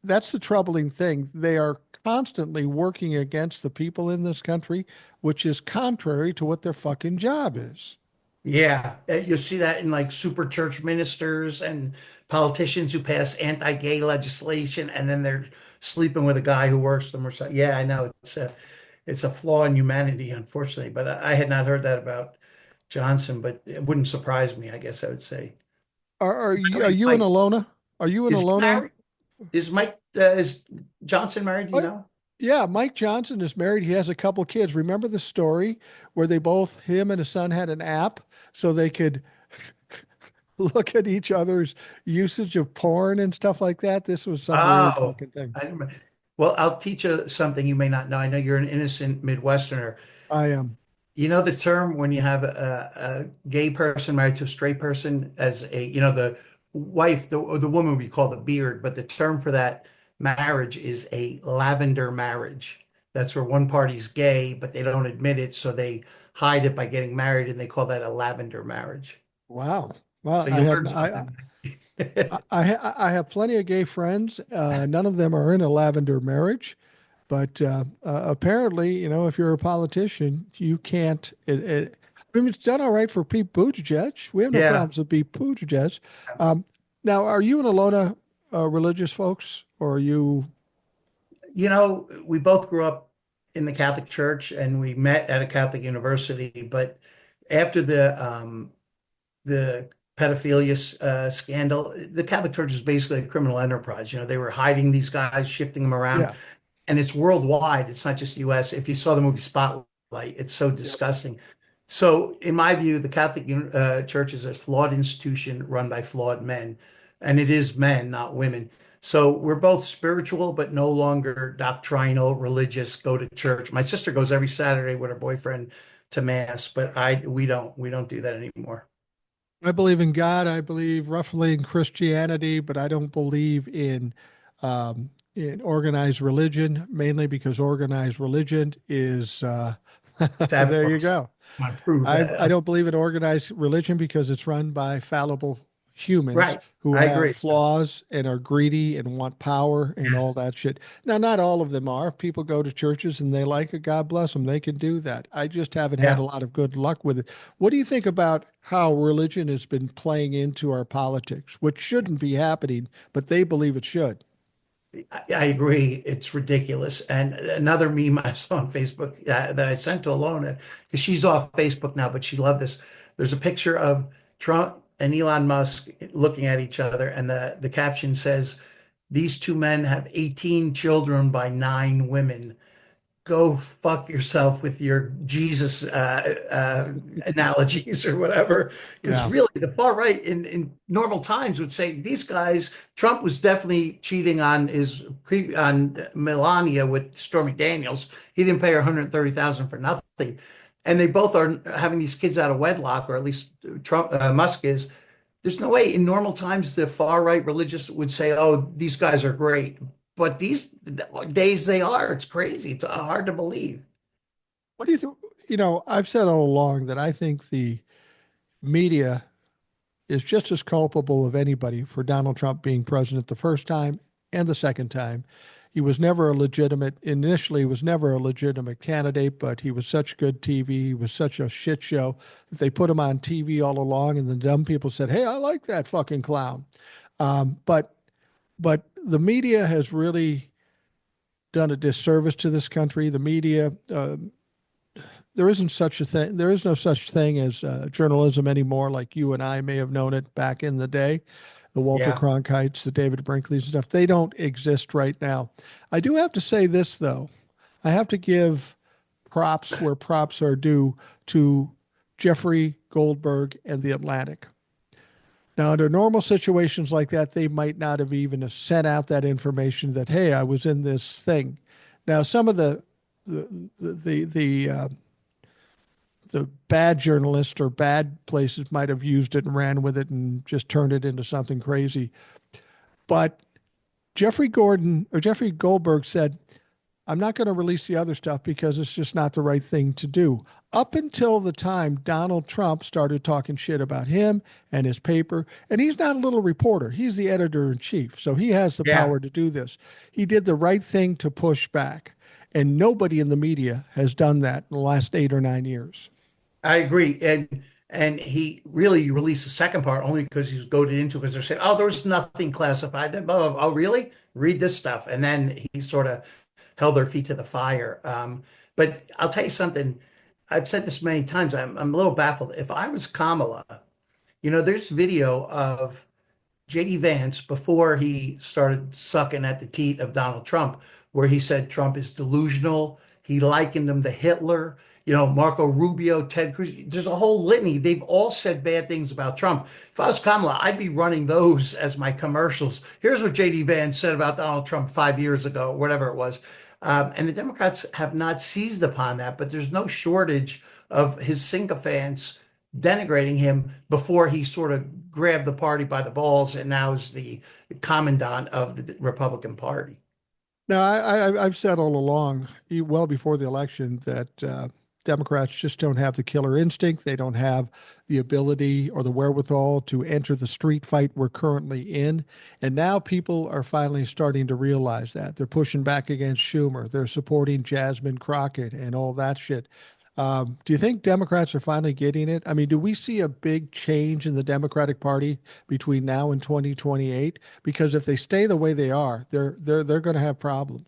Speaker 1: that's the troubling thing. They are constantly working against the people in this country, which is contrary to what their fucking job is.
Speaker 2: Yeah, you see that in like super church ministers and politicians who pass anti-gay legislation, and then they're sleeping with a guy who works for them or something. Yeah, I know it's a flaw in humanity, unfortunately. But I had not heard that about Johnson, but it wouldn't surprise me, I guess I would say. By the
Speaker 1: Are
Speaker 2: way,
Speaker 1: you and
Speaker 2: Mike,
Speaker 1: Alona? Are you and
Speaker 2: is he
Speaker 1: Alona?
Speaker 2: married? Is Johnson married? Do you
Speaker 1: Oh,
Speaker 2: know?
Speaker 1: yeah, Mike Johnson is married. He has a couple kids. Remember the story where they both, him and his son, had an app so they could look at each other's usage of porn and stuff like that? This was some weird
Speaker 2: Oh,
Speaker 1: fucking thing.
Speaker 2: I didn't. Well, I'll teach you something you may not know. I know you're an innocent Midwesterner.
Speaker 1: I am.
Speaker 2: You know the term when you have a gay person married to a straight person as a, the wife, or the woman we call the beard, but the term for that marriage is a lavender marriage. That's where one party's gay, but they don't admit it, so they hide it by getting married, and they call that a lavender marriage.
Speaker 1: Wow. Well,
Speaker 2: So you learn something.
Speaker 1: I have plenty of gay friends. None of them are in a lavender marriage, but apparently, if you're a politician, you can't. I mean, it's done all right for Pete Buttigieg. We have no
Speaker 2: Yeah.
Speaker 1: problems with Pete Buttigieg. Um, Now, are you and Alona religious folks, or are you?
Speaker 2: We both grew up in the Catholic Church and we met at a Catholic university, but after the pedophilia scandal, the Catholic Church is basically a criminal enterprise. They were hiding these guys, shifting them around,
Speaker 1: Yeah.
Speaker 2: and it's worldwide. It's not just US. If you saw the movie Spotlight, it's so
Speaker 1: Yep.
Speaker 2: disgusting. So, in my view, the Catholic Church is a flawed institution run by flawed men, and it is men, not women. So we're both spiritual, but no longer doctrinal, religious, go to church. My sister goes every Saturday with her boyfriend to mass, but we don't do that anymore.
Speaker 1: I believe in God. I believe roughly in Christianity, but I don't believe in organized religion, mainly because organized religion is there you
Speaker 2: Tavisto's
Speaker 1: go.
Speaker 2: want to prove
Speaker 1: I
Speaker 2: that.
Speaker 1: don't believe in organized religion because it's run by fallible humans
Speaker 2: Right.
Speaker 1: who
Speaker 2: I
Speaker 1: have
Speaker 2: agree.
Speaker 1: flaws and are greedy and want power and all
Speaker 2: Yes.
Speaker 1: that shit. Now, not all of them are. People go to churches and they like it. God bless them. They can do that. I just haven't had a
Speaker 2: Yeah.
Speaker 1: lot of good luck with it. What do you think about how religion has been playing into our politics, which shouldn't be happening, but they believe it should?
Speaker 2: I agree. It's ridiculous. And another meme I saw on Facebook that I sent to Alona, because she's off Facebook now, but she loved this. There's a picture of Trump and Elon Musk looking at each other, and the caption says, "These two men have 18 children by 9 women. Go fuck yourself with your Jesus analogies or whatever." Because
Speaker 1: Yeah.
Speaker 2: really, the far right in normal times would say these guys. Trump was definitely cheating on Melania with Stormy Daniels. He didn't pay her 130,000 for nothing, and they both are having these kids out of wedlock, or at least Trump Musk is. There's no way in normal times the far right religious would say, "Oh, these guys are great." But these days they are. It's crazy. It's hard to believe.
Speaker 1: What do you think? I've said all along that I think the media is just as culpable of anybody for Donald Trump being president the first time and the second time. He was never a legitimate, initially, he was never a legitimate candidate, but he was such good TV. He was such a shit show that they put him on TV all along. And the dumb people said, hey, I like that fucking clown. But the media has really done a disservice to this country. The media, there isn't such a thing. There is no such thing as journalism anymore, like you and I may have known it back in the day. The Walter
Speaker 2: Yeah.
Speaker 1: Cronkites, the David Brinkleys and stuff, they don't exist right now. I do have to say this, though. I have to give props where props are due to Jeffrey Goldberg and The Atlantic. Now, under normal situations like that, they might not have even sent out that information that, hey, I was in this thing. Now, some of the the the uh, the bad journalists or bad places might have used it and ran with it and just turned it into something crazy. But Jeffrey Goldberg said, I'm not going to release the other stuff because it's just not the right thing to do. Up until the time Donald Trump started talking shit about him and his paper, and he's not a little reporter, he's the editor in chief. So he has the
Speaker 2: Yeah.
Speaker 1: power to do this. He did the right thing to push back. And nobody in the media has done that in the last 8 or 9 years.
Speaker 2: I agree. And he really released the second part only because he's goaded into because they're saying, oh, there was nothing classified. Then, blah, blah, blah. Oh, really? Read this stuff. And then he sort of held their feet to the fire. But I'll tell you something. I've said this many times. I'm a little baffled. If I was Kamala, there's video of JD Vance before he started sucking at the teat of Donald Trump, where he said Trump is delusional. He likened him to Hitler. Marco Rubio, Ted Cruz. There's a whole litany. They've all said bad things about Trump. If I was Kamala, I'd be running those as my commercials. Here's what JD Vance said about Donald Trump 5 years ago, whatever it was. And the Democrats have not seized upon that, but there's no shortage of his sycophants denigrating him before he sort of grabbed the party by the balls and now is the commandant of the Republican Party.
Speaker 1: Now, I've said all along, well before the election, that Democrats just don't have the killer instinct. They don't have the ability or the wherewithal to enter the street fight we're currently in. And now people are finally starting to realize that. They're pushing back against Schumer. They're supporting Jasmine Crockett and all that shit. Do you think Democrats are finally getting it? I mean, do we see a big change in the Democratic Party between now and 2028? Because if they stay the way they are, they're going to have problems.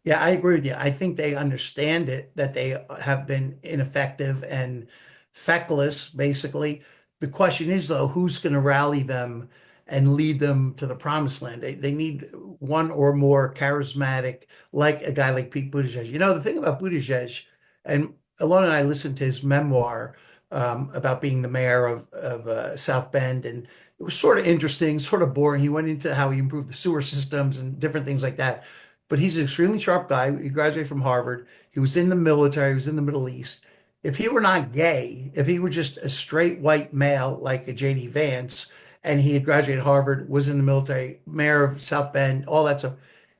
Speaker 2: Yeah, I agree with you. I think they understand it, that they have been ineffective and feckless, basically. The question is, though, who's going to rally them and lead them to the promised land? They need one or more charismatic, like a guy like Pete Buttigieg. The thing about Buttigieg, and Ilona and I listened to his memoir about being the mayor of South Bend, and it was sort of interesting, sort of boring. He went into how he improved the sewer systems and different things like that. But he's an extremely sharp guy. He graduated from Harvard. He was in the military. He was in the Middle East. If he were not gay, if he were just a straight white male like a JD Vance, and he had graduated Harvard, was in the military, mayor of South Bend, all that stuff,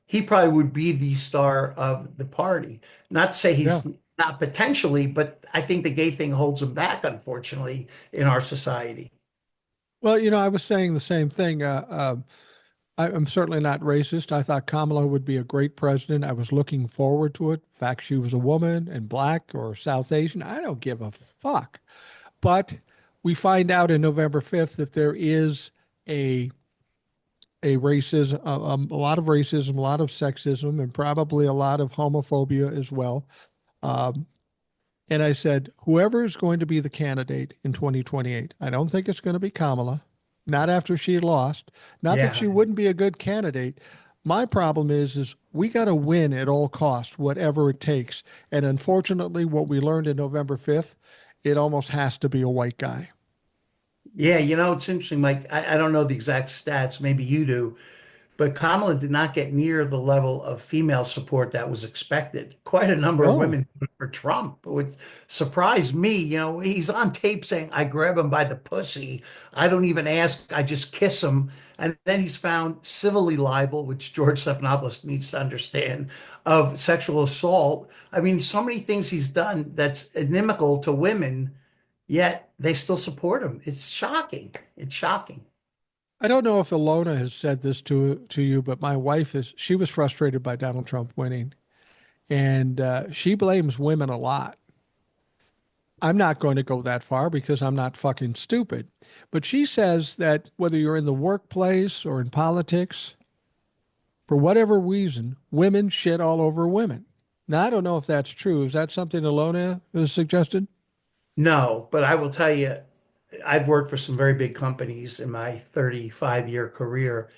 Speaker 2: he probably would be the star of the party. Not to say
Speaker 1: Yeah.
Speaker 2: he's not potentially, but I think the gay thing holds him back, unfortunately, in our society.
Speaker 1: Well, I was saying the same thing. I'm certainly not racist. I thought Kamala would be a great president. I was looking forward to it. In fact, she was a woman and black or South Asian. I don't give a fuck. But we find out in November 5th that there is a racism, a lot of racism, a lot of sexism, and probably a lot of homophobia as well. Um, and I said, whoever is going to be the candidate in 2028, I don't think it's going to be Kamala, not after she lost. Not that
Speaker 2: Yeah.
Speaker 1: she wouldn't be a good candidate. My problem is we got to win at all costs, whatever it takes. And unfortunately, what we learned in November 5th, it almost has to be a white guy.
Speaker 2: Yeah, it's interesting, Mike. I don't know the exact stats, maybe you do, but Kamala did not get near the level of female support that was expected. Quite a number of
Speaker 1: No.
Speaker 2: women voted for Trump, which surprised me. He's on tape saying, I grab him by the pussy. I don't even ask, I just kiss him. And then he's found civilly liable, which George Stephanopoulos needs to understand, of sexual assault. I mean, so many things he's done that's inimical to women, yet they still support him. It's shocking. It's shocking.
Speaker 1: I don't know if Ilona has said this to you, but my wife is she was frustrated by Donald Trump winning, and she blames women a lot. I'm not going to go that far because I'm not fucking stupid. But she says that whether you're in the workplace or in politics, for whatever reason, women shit all over women. Now, I don't know if that's true. Is that something Ilona has suggested?
Speaker 2: No, but I will tell you, I've worked for some very big companies in my 35-year career.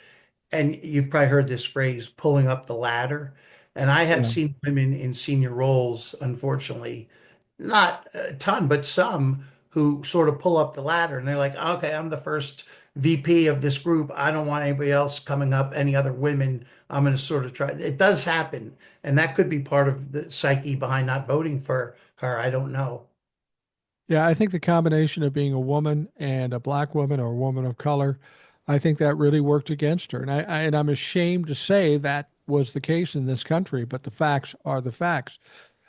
Speaker 2: And you've probably heard this phrase, pulling up the ladder. And I have
Speaker 1: Yeah.
Speaker 2: seen women in senior roles, unfortunately, not a ton, but some who sort of pull up the ladder and they're like, okay, I'm the first VP of this group. I don't want anybody else coming up, any other women. I'm going to sort of try. It does happen. And that could be part of the psyche behind not voting for her. I don't know.
Speaker 1: Yeah, I think the combination of being a woman and a black woman or a woman of color, I think that really worked against her. And I'm ashamed to say that was the case in this country, but the facts are the facts.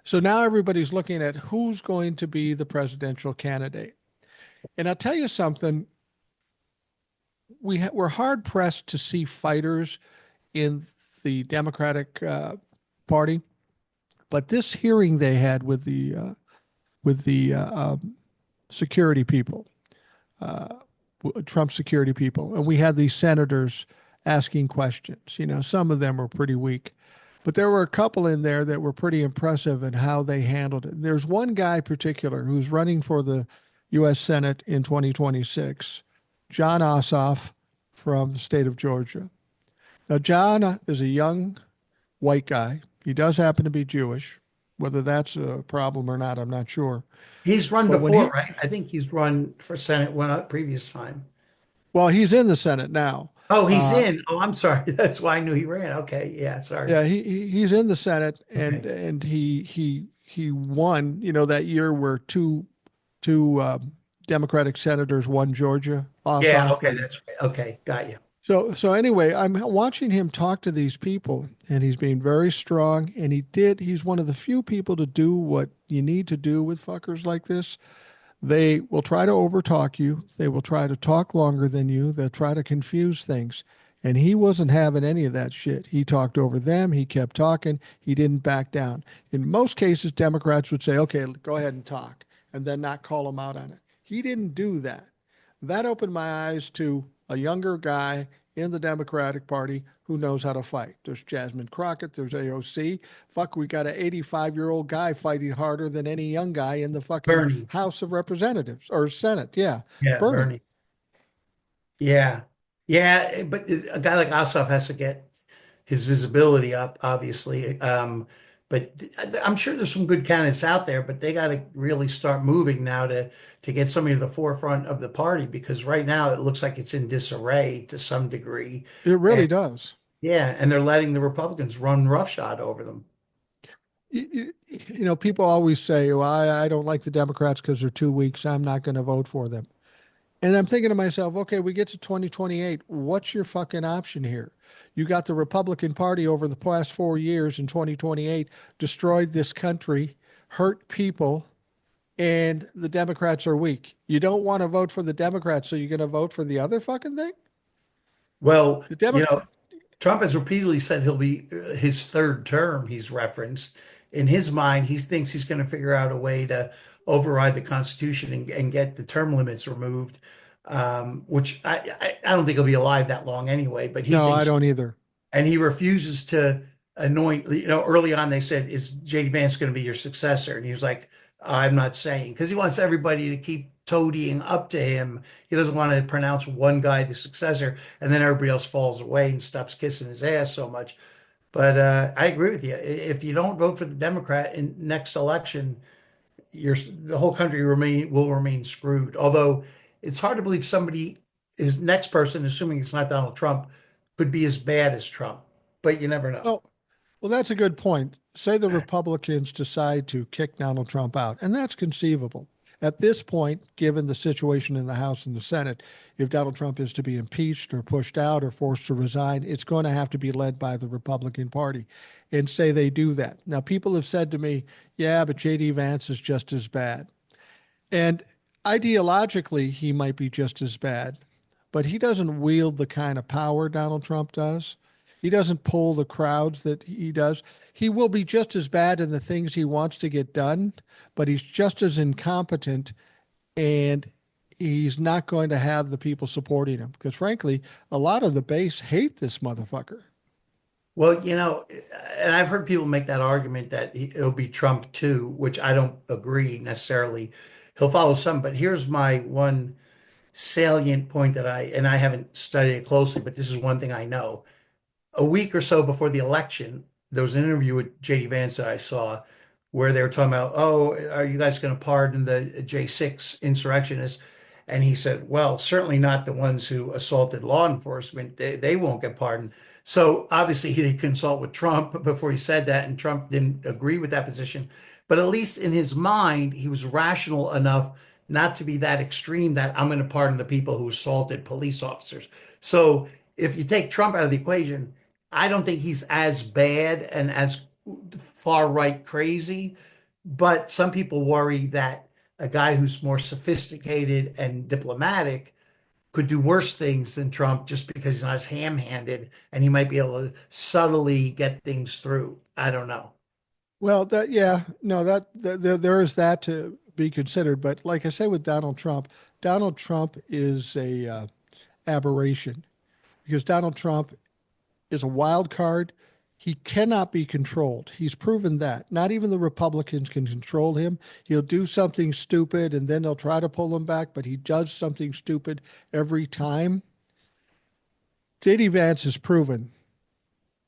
Speaker 1: So now everybody's looking at who's going to be the presidential candidate. And I'll tell you something, we're hard pressed to see fighters in the Democratic Party, but this hearing they had with the security people, uh, Trump security people, and we had these senators asking questions. You know, some of them were pretty weak, but there were a couple in there that were pretty impressive in how they handled it. There's one guy in particular who's running for the U.S. Senate in 2026, John Ossoff from the state of Georgia. Now, John is a young white guy. He does happen to be Jewish. Whether that's a problem or not, I'm not sure.
Speaker 2: He's run
Speaker 1: But when
Speaker 2: before,
Speaker 1: he,
Speaker 2: right? I think he's run for Senate one previous time.
Speaker 1: well, he's in the Senate now.
Speaker 2: Oh, he's
Speaker 1: Uh,
Speaker 2: in. Oh, I'm sorry. That's why I knew he ran. Okay. Yeah, sorry.
Speaker 1: yeah, he's in the Senate, and
Speaker 2: Okay.
Speaker 1: he won. You know that year where two Democratic senators won Georgia,
Speaker 2: Yeah,
Speaker 1: Ossoff
Speaker 2: okay,
Speaker 1: and
Speaker 2: that's right. Okay, got you.
Speaker 1: so anyway, I'm watching him talk to these people, and he's being very strong. And he's one of the few people to do what you need to do with fuckers like this. They will try to overtalk you. They will try to talk longer than you. They'll try to confuse things. And he wasn't having any of that shit. He talked over them. He kept talking. He didn't back down. In most cases, Democrats would say, okay, go ahead and talk, and then not call him out on it. He didn't do that. That opened my eyes to a younger guy in the Democratic Party who knows how to fight. There's Jasmine Crockett, there's AOC. Fuck, we got an 85-year-old guy fighting harder than any young guy in the fucking
Speaker 2: Bernie.
Speaker 1: House of Representatives or Senate. Yeah,
Speaker 2: Yeah,
Speaker 1: Bernie.
Speaker 2: Bernie. Yeah. Yeah, but a guy like Ossoff has to get his visibility up, obviously. But I'm sure there's some good candidates out there, but they got to really start moving now to get somebody to the forefront of the party because right now it looks like it's in disarray to some degree.
Speaker 1: It really
Speaker 2: And
Speaker 1: does.
Speaker 2: yeah, and they're letting the Republicans run roughshod over them.
Speaker 1: You know, people always say, well, I don't like the Democrats because they're too weak, so I'm not going to vote for them. And I'm thinking to myself, okay, we get to 2028. What's your fucking option here? You got the Republican Party over the past 4 years in 2028 destroyed this country, hurt people, and the Democrats are weak. You don't want to vote for the Democrats, so you're going to vote for the other fucking thing?
Speaker 2: Well,
Speaker 1: The Democrat.
Speaker 2: Trump has repeatedly said he'll be his third term, he's referenced. In his mind, he thinks he's going to figure out a way to override the Constitution and get the term limits removed, which I don't think he'll be alive that long anyway, but he
Speaker 1: No, I
Speaker 2: thinks,
Speaker 1: don't either.
Speaker 2: and he refuses to anoint, early on they said, is JD Vance going to be your successor? And he was like, I'm not saying, because he wants everybody to keep toadying up to him. He doesn't want to pronounce one guy the successor, and then everybody else falls away and stops kissing his ass so much. But I agree with you. If you don't vote for the Democrat in next election, the whole country will remain screwed. Although it's hard to believe somebody, his next person, assuming it's not Donald Trump, could be as bad as Trump. But you never know.
Speaker 1: Oh, well, that's a good point. Say the Republicans decide to kick Donald Trump out, and that's conceivable. At this point, given the situation in the House and the Senate, if Donald Trump is to be impeached or pushed out or forced to resign, it's going to have to be led by the Republican Party. And say they do that. Now, people have said to me, yeah, but JD Vance is just as bad. And ideologically, he might be just as bad. but he doesn't wield the kind of power Donald Trump does. He doesn't pull the crowds that he does. He will be just as bad in the things he wants to get done, but he's just as incompetent, and he's not going to have the people supporting him because, frankly, a lot of the base hate this motherfucker.
Speaker 2: Well, and I've heard people make that argument that it'll be Trump too, which I don't agree necessarily. He'll follow some, but here's my one salient point and I haven't studied it closely, but this is one thing I know. A week or so before the election, there was an interview with JD Vance that I saw where they were talking about, oh, are you guys going to pardon the J6 insurrectionists? And he said, well, certainly not the ones who assaulted law enforcement. They won't get pardoned. So obviously he didn't consult with Trump before he said that, and Trump didn't agree with that position. But at least in his mind, he was rational enough not to be that extreme that I'm going to pardon the people who assaulted police officers. So if you take Trump out of the equation, I don't think he's as bad and as far right crazy, but some people worry that a guy who's more sophisticated and diplomatic could do worse things than Trump just because he's not as ham-handed and he might be able to subtly get things through. I don't know.
Speaker 1: Well, that yeah, no, there is that to be considered. But like I say with Donald Trump is a aberration because Donald Trump is a wild card. He cannot be controlled. He's proven that. Not even the Republicans can control him. He'll do something stupid and then they'll try to pull him back, but he does something stupid every time. JD Vance has proven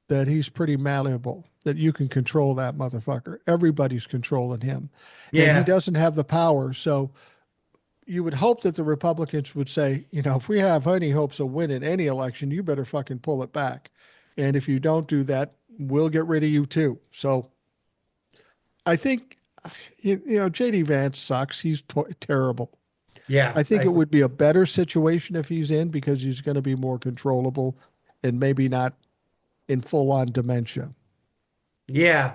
Speaker 1: that he's pretty malleable, that you can control that motherfucker. Everybody's controlling him. And he
Speaker 2: Yeah,
Speaker 1: doesn't have the power. So you would hope that the Republicans would say, if we have any hopes of winning any election, you better fucking pull it back. And if you don't do that, we'll get rid of you too. So I think, JD Vance sucks. He's terrible.
Speaker 2: yeah,
Speaker 1: I think it would be a better situation if he's in because he's going to be more controllable and maybe not in full on dementia.
Speaker 2: yeah,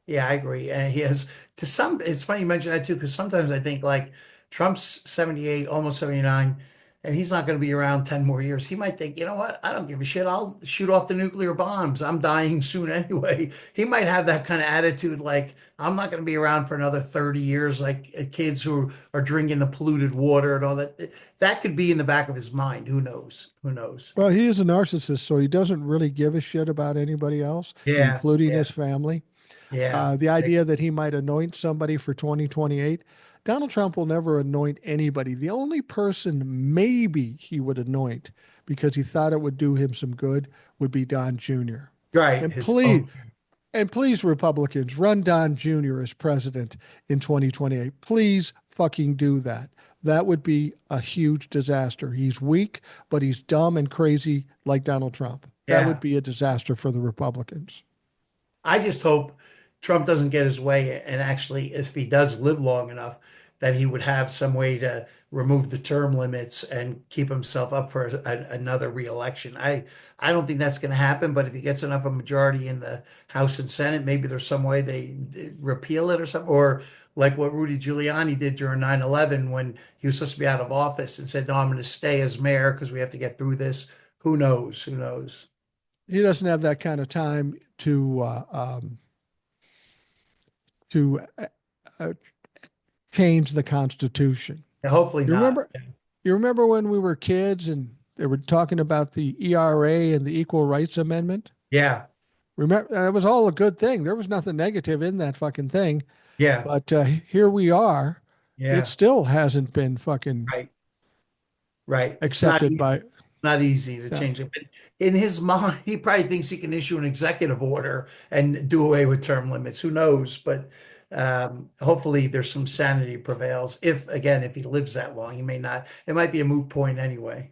Speaker 2: I agree. And he has to some, it's funny you mention that too, because sometimes I think like Trump's 78, almost 79, and he's not going to be around 10 more years. He might think, you know what? I don't give a shit. I'll shoot off the nuclear bombs. I'm dying soon anyway. He might have that kind of attitude, like, I'm not going to be around for another 30 years, like kids who are drinking the polluted water and all that. That could be in the back of his mind. Who knows? Who knows?
Speaker 1: Well, he is a narcissist, so he doesn't really give a shit about anybody else,
Speaker 2: Yeah,
Speaker 1: including
Speaker 2: yeah,
Speaker 1: his family.
Speaker 2: yeah.
Speaker 1: The idea that he might anoint somebody for 2028, Donald Trump will never anoint anybody. The only person maybe he would anoint because he thought it would do him some good would be Don Jr.
Speaker 2: Right.
Speaker 1: And
Speaker 2: His
Speaker 1: please,
Speaker 2: own.
Speaker 1: and please, Republicans, run Don Jr. as president in 2028. Please fucking do that. That would be a huge disaster. He's weak, but he's dumb and crazy like Donald Trump. That would
Speaker 2: Yeah.
Speaker 1: be a disaster for the Republicans.
Speaker 2: I just hope Trump doesn't get his way and actually, if he does live long enough, that he would have some way to remove the term limits and keep himself up for another reelection. I don't think that's going to happen, but if he gets enough of a majority in the House and Senate, maybe there's some way they repeal it or something, or like what Rudy Giuliani did during 9/11 when he was supposed to be out of office and said, no, I'm going to stay as mayor because we have to get through this. Who knows? Who knows?
Speaker 1: He doesn't have that kind of time to uh, change the Constitution.
Speaker 2: Hopefully
Speaker 1: You
Speaker 2: not.
Speaker 1: remember? You remember when we were kids and they were talking about the ERA and the Equal Rights Amendment?
Speaker 2: Yeah.
Speaker 1: Remember, that was all a good thing. There was nothing negative in that fucking thing.
Speaker 2: Yeah.
Speaker 1: But here we are. It
Speaker 2: Yeah.
Speaker 1: still hasn't been fucking
Speaker 2: Right. Right. It's
Speaker 1: accepted by.
Speaker 2: not easy to
Speaker 1: Yeah.
Speaker 2: change it. But in his mind, he probably thinks he can issue an executive order and do away with term limits. Who knows? But hopefully there's some sanity prevails. If again, if he lives that long, he may not. It might be a moot point anyway.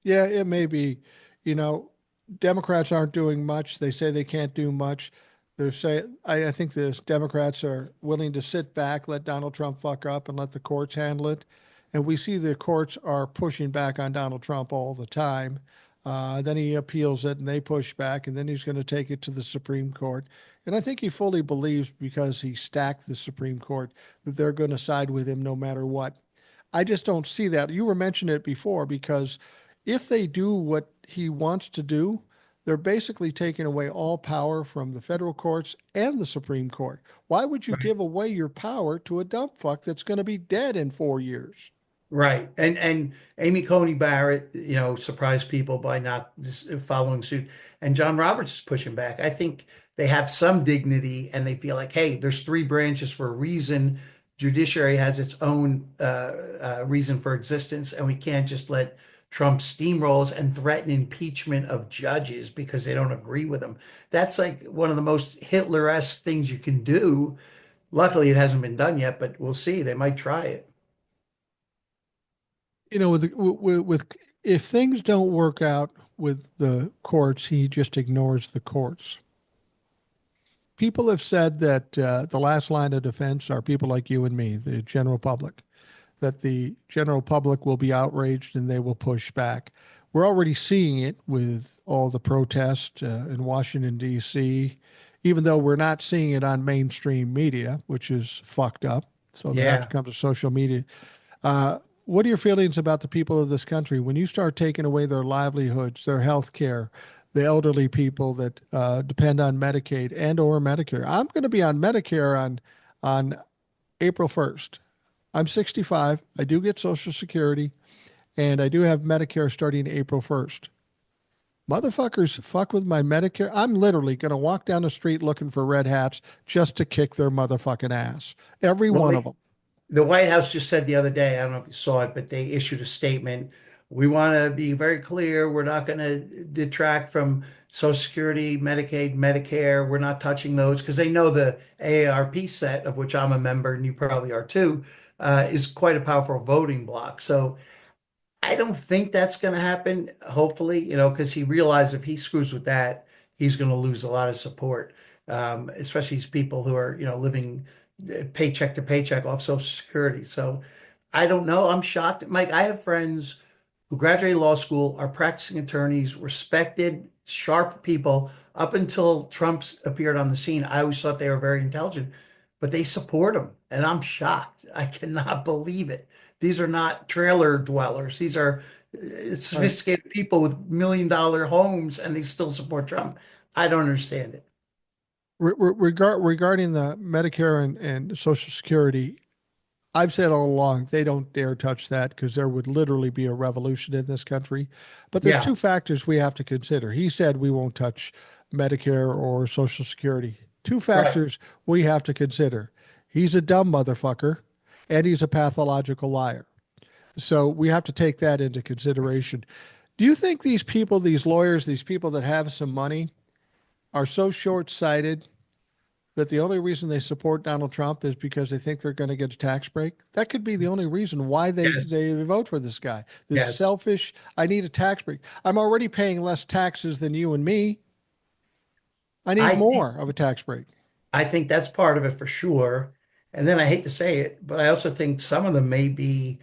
Speaker 1: Yeah, it may be. You know, Democrats aren't doing much. They say they can't do much. They're saying, I think the Democrats are willing to sit back, let Donald Trump fuck up, and let the courts handle it. And we see the courts are pushing back on Donald Trump all the time. Then he appeals it and they push back, and then he's going to take it to the Supreme Court. And I think he fully believes because he stacked the Supreme Court that they're going to side with him no matter what. I just don't see that. You were mentioning it before because if they do what he wants to do, they're basically taking away all power from the federal courts and the Supreme Court. Why would you
Speaker 2: Right.
Speaker 1: give away your power to a dump fuck that's going to be dead in 4 years?
Speaker 2: Right. And Amy Coney Barrett, surprised people by not just following suit. And John Roberts is pushing back. I think they have some dignity and they feel like, hey, there's three branches for a reason. Judiciary has its own reason for existence, and we can't just let Trump steamrolls and threaten impeachment of judges because they don't agree with him. That's like one of the most Hitler-esque things you can do. Luckily, it hasn't been done yet, but we'll see. They might try it.
Speaker 1: With if things don't work out with the courts, he just ignores the courts. People have said that the last line of defense are people like you and me, the general public, that the general public will be outraged and they will push back. We're already seeing it with all the protests in Washington, D.C., even though we're not seeing it on mainstream media, which is fucked up. So they have to
Speaker 2: Yeah.
Speaker 1: come to social media. What are your feelings about the people of this country when you start taking away their livelihoods, their health care, the elderly people that depend on Medicaid and or Medicare? I'm going to be on Medicare on April 1st. I'm 65. I do get Social Security, and I do have Medicare starting April 1st. Motherfuckers fuck with my Medicare. I'm literally going to walk down the street looking for red hats just to kick their motherfucking ass. Every
Speaker 2: Well,
Speaker 1: one of them.
Speaker 2: the White House just said the other day, I don't know if you saw it, but they issued a statement. We want to be very clear. We're not going to detract from Social Security, Medicaid, Medicare. We're not touching those because they know the AARP set, of which I'm a member, and you probably are too, is quite a powerful voting bloc. So I don't think that's going to happen, hopefully, because he realized if he screws with that, he's going to lose a lot of support, especially these people who are, living paycheck to paycheck off Social Security. So I don't know. I'm shocked. Mike, I have friends who graduated law school, are practicing attorneys, respected, sharp people. Up until Trump appeared on the scene, I always thought they were very intelligent, but they support him. And I'm shocked. I cannot believe it. These are not trailer dwellers. These are
Speaker 1: Right.
Speaker 2: sophisticated people with $1 million homes, and they still support Trump. I don't understand it.
Speaker 1: Regarding the Medicare and Social Security, I've said all along they don't dare touch that because there would literally be a revolution in this country. But there's
Speaker 2: Yeah,
Speaker 1: two factors we have to consider. He said we won't touch Medicare or Social Security. Two
Speaker 2: right.
Speaker 1: factors we have to consider. He's a dumb motherfucker and he's a pathological liar. So we have to take that into consideration. Do you think these people, these lawyers, these people that have some money are so short sighted that the only reason they support Donald Trump is because they think they're going to get a tax break? That could be the only reason why
Speaker 2: Yes,
Speaker 1: they vote for this guy. This
Speaker 2: yes.
Speaker 1: selfish, I need a tax break. I'm already paying less taxes than you and me. I need
Speaker 2: I think
Speaker 1: more of a tax break.
Speaker 2: I think that's part of it for sure. And then I hate to say it, but I also think some of them may be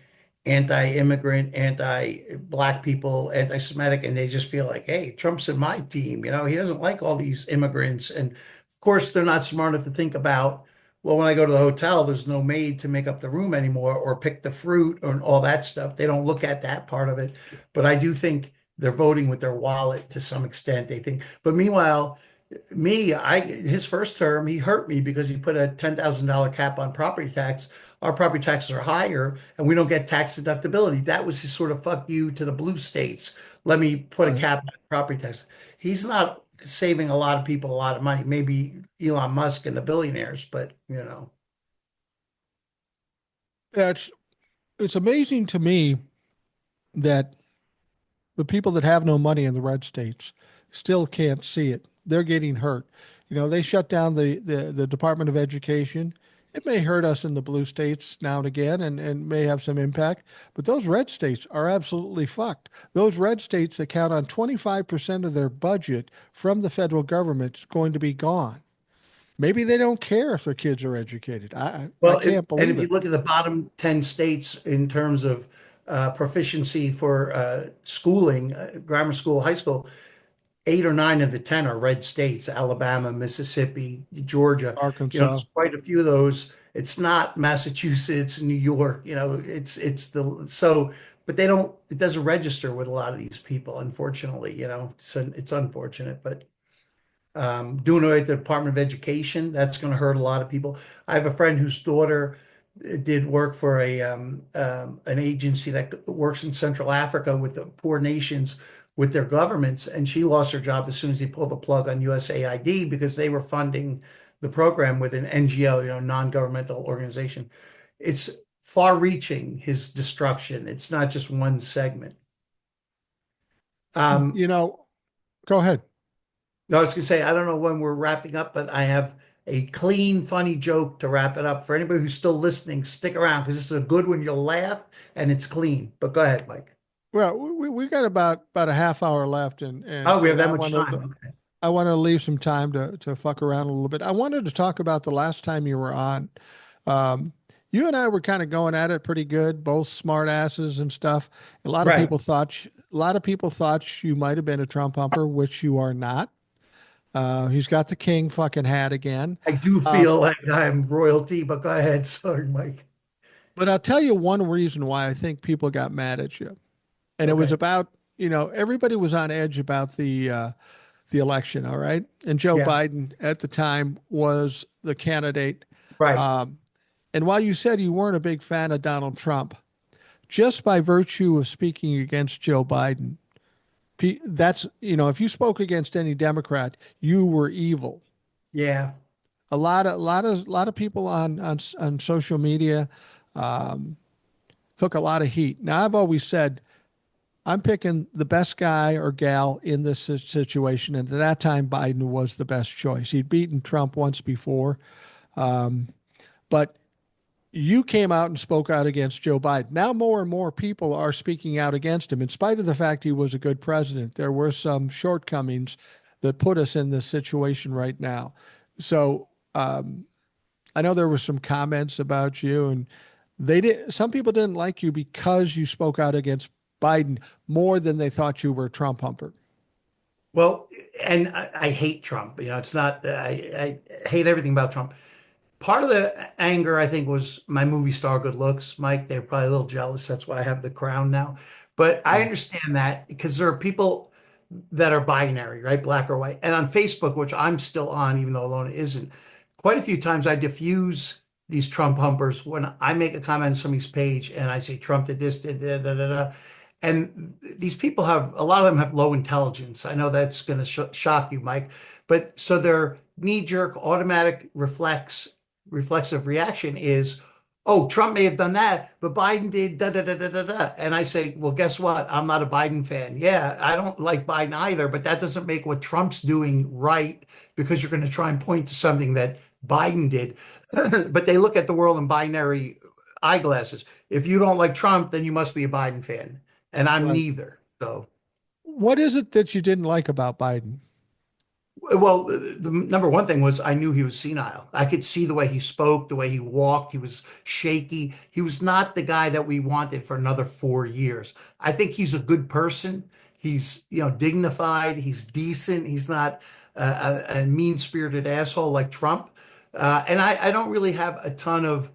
Speaker 2: anti-immigrant, anti-black people, anti-Semitic, and they just feel like, hey, Trump's in my team. He doesn't like all these immigrants. And of course, they're not smart enough to think about, well, when I go to the hotel, there's no maid to make up the room anymore or pick the fruit or all that stuff. They don't look at that part of it. But I do think they're voting with their wallet to some extent. They think, but meanwhile, his first term, he hurt me because he put a $10,000 cap on property tax. Our property taxes are higher and we don't get tax deductibility. That was his sort of fuck you to the blue states. Let me put a
Speaker 1: Right.
Speaker 2: cap on property tax. He's not saving a lot of people a lot of money, maybe Elon Musk and the billionaires, but
Speaker 1: Yeah, it's amazing to me that the people that have no money in the red states still can't see it. They're getting hurt. They shut down the Department of Education. It may hurt us in the blue states now and again and may have some impact, but those red states are absolutely fucked. Those red states that count on 25% of their budget from the federal government is going to be gone. Maybe they don't care if their kids are educated. I
Speaker 2: well,
Speaker 1: can't
Speaker 2: and
Speaker 1: believe
Speaker 2: if you
Speaker 1: it.
Speaker 2: look at the bottom 10 states in terms of proficiency for schooling, grammar school, high school, 8 or 9 of the 10 are red states: Alabama, Mississippi, Georgia.
Speaker 1: Arkansas.
Speaker 2: There's quite a few of those. It's not Massachusetts, New York, it's the so but they don't it doesn't register with a lot of these people, unfortunately, it's unfortunate, but doing away with the Department of Education, that's going to hurt a lot of people. I have a friend whose daughter did work for an agency that works in Central Africa with the poor nations with their governments, and she lost her job as soon as they pulled the plug on USAID because they were funding the program with an NGO, non-governmental organization. It's far-reaching, his destruction. It's not just one segment. Um,
Speaker 1: You know, go ahead.
Speaker 2: No, I was going to say, I don't know when we're wrapping up, but I have a clean, funny joke to wrap it up. For anybody who's still listening, stick around because this is a good one. You'll laugh and it's clean. But go ahead, Mike.
Speaker 1: Well, we got about a half hour left, and
Speaker 2: Oh, we have that
Speaker 1: I
Speaker 2: much
Speaker 1: want
Speaker 2: time.
Speaker 1: to
Speaker 2: Okay.
Speaker 1: I want to leave some time to fuck around a little bit. I wanted to talk about the last time you were on. Um, you and I were kind of going at it pretty good, both smart asses and stuff.
Speaker 2: Right.
Speaker 1: A lot of people thought you might have been a Trump humper, which you are not. He's got the king fucking hat again.
Speaker 2: I do
Speaker 1: Um,
Speaker 2: feel like I'm royalty, but go ahead. Sorry, Mike.
Speaker 1: but I'll tell you one reason why I think people got mad at you, and it was
Speaker 2: Okay.
Speaker 1: about everybody was on edge about the election. All right, and Joe
Speaker 2: Yeah.
Speaker 1: Biden at the time was the candidate.
Speaker 2: Right.
Speaker 1: Um, and while you said you weren't a big fan of Donald Trump, just by virtue of speaking against Joe Biden, that's if you spoke against any Democrat, you were evil.
Speaker 2: Yeah.
Speaker 1: A lot of people on social media um, took a lot of heat. Now I've always said I'm picking the best guy or gal in this situation, and at that time Biden was the best choice. He'd beaten Trump once before, um, but you came out and spoke out against Joe Biden. Now more and more people are speaking out against him, in spite of the fact he was a good president. There were some shortcomings that put us in this situation right now. So I know there were some comments about you, and they did. Some people didn't like you because you spoke out against Biden more than they thought you were a Trump humper.
Speaker 2: Well, and I hate Trump. It's not, I hate everything about Trump. Part of the anger, I think, was my movie star good looks, Mike. They're probably a little jealous. That's why I have the crown now. But I
Speaker 1: Yeah.
Speaker 2: understand that because there are people that are binary, right? Black or white. And on Facebook, which I'm still on, even though Ilona isn't, quite a few times I diffuse these Trump humpers when I make a comment on somebody's page and I say Trump did this, did da, da, da, da. And these people have, a lot of them have low intelligence. I know that's going to shock you, Mike. But so their knee-jerk automatic reflexive reaction is, oh, Trump may have done that, but Biden did da da da da da da. And I say, well, guess what? I'm not a Biden fan. Yeah, I don't like Biden either, but that doesn't make what Trump's doing right because you're going to try and point to something that Biden did. But they look at the world in binary eyeglasses. If you don't like Trump, then you must be a Biden fan. And I'm
Speaker 1: Right.
Speaker 2: neither. So.
Speaker 1: What is it that you didn't like about Biden?
Speaker 2: Well, the number one thing was I knew he was senile. I could see the way he spoke, the way he walked. He was shaky. He was not the guy that we wanted for another 4 years. I think he's a good person. He's, dignified. He's decent. He's not a mean-spirited asshole like Trump. And I don't really have a ton of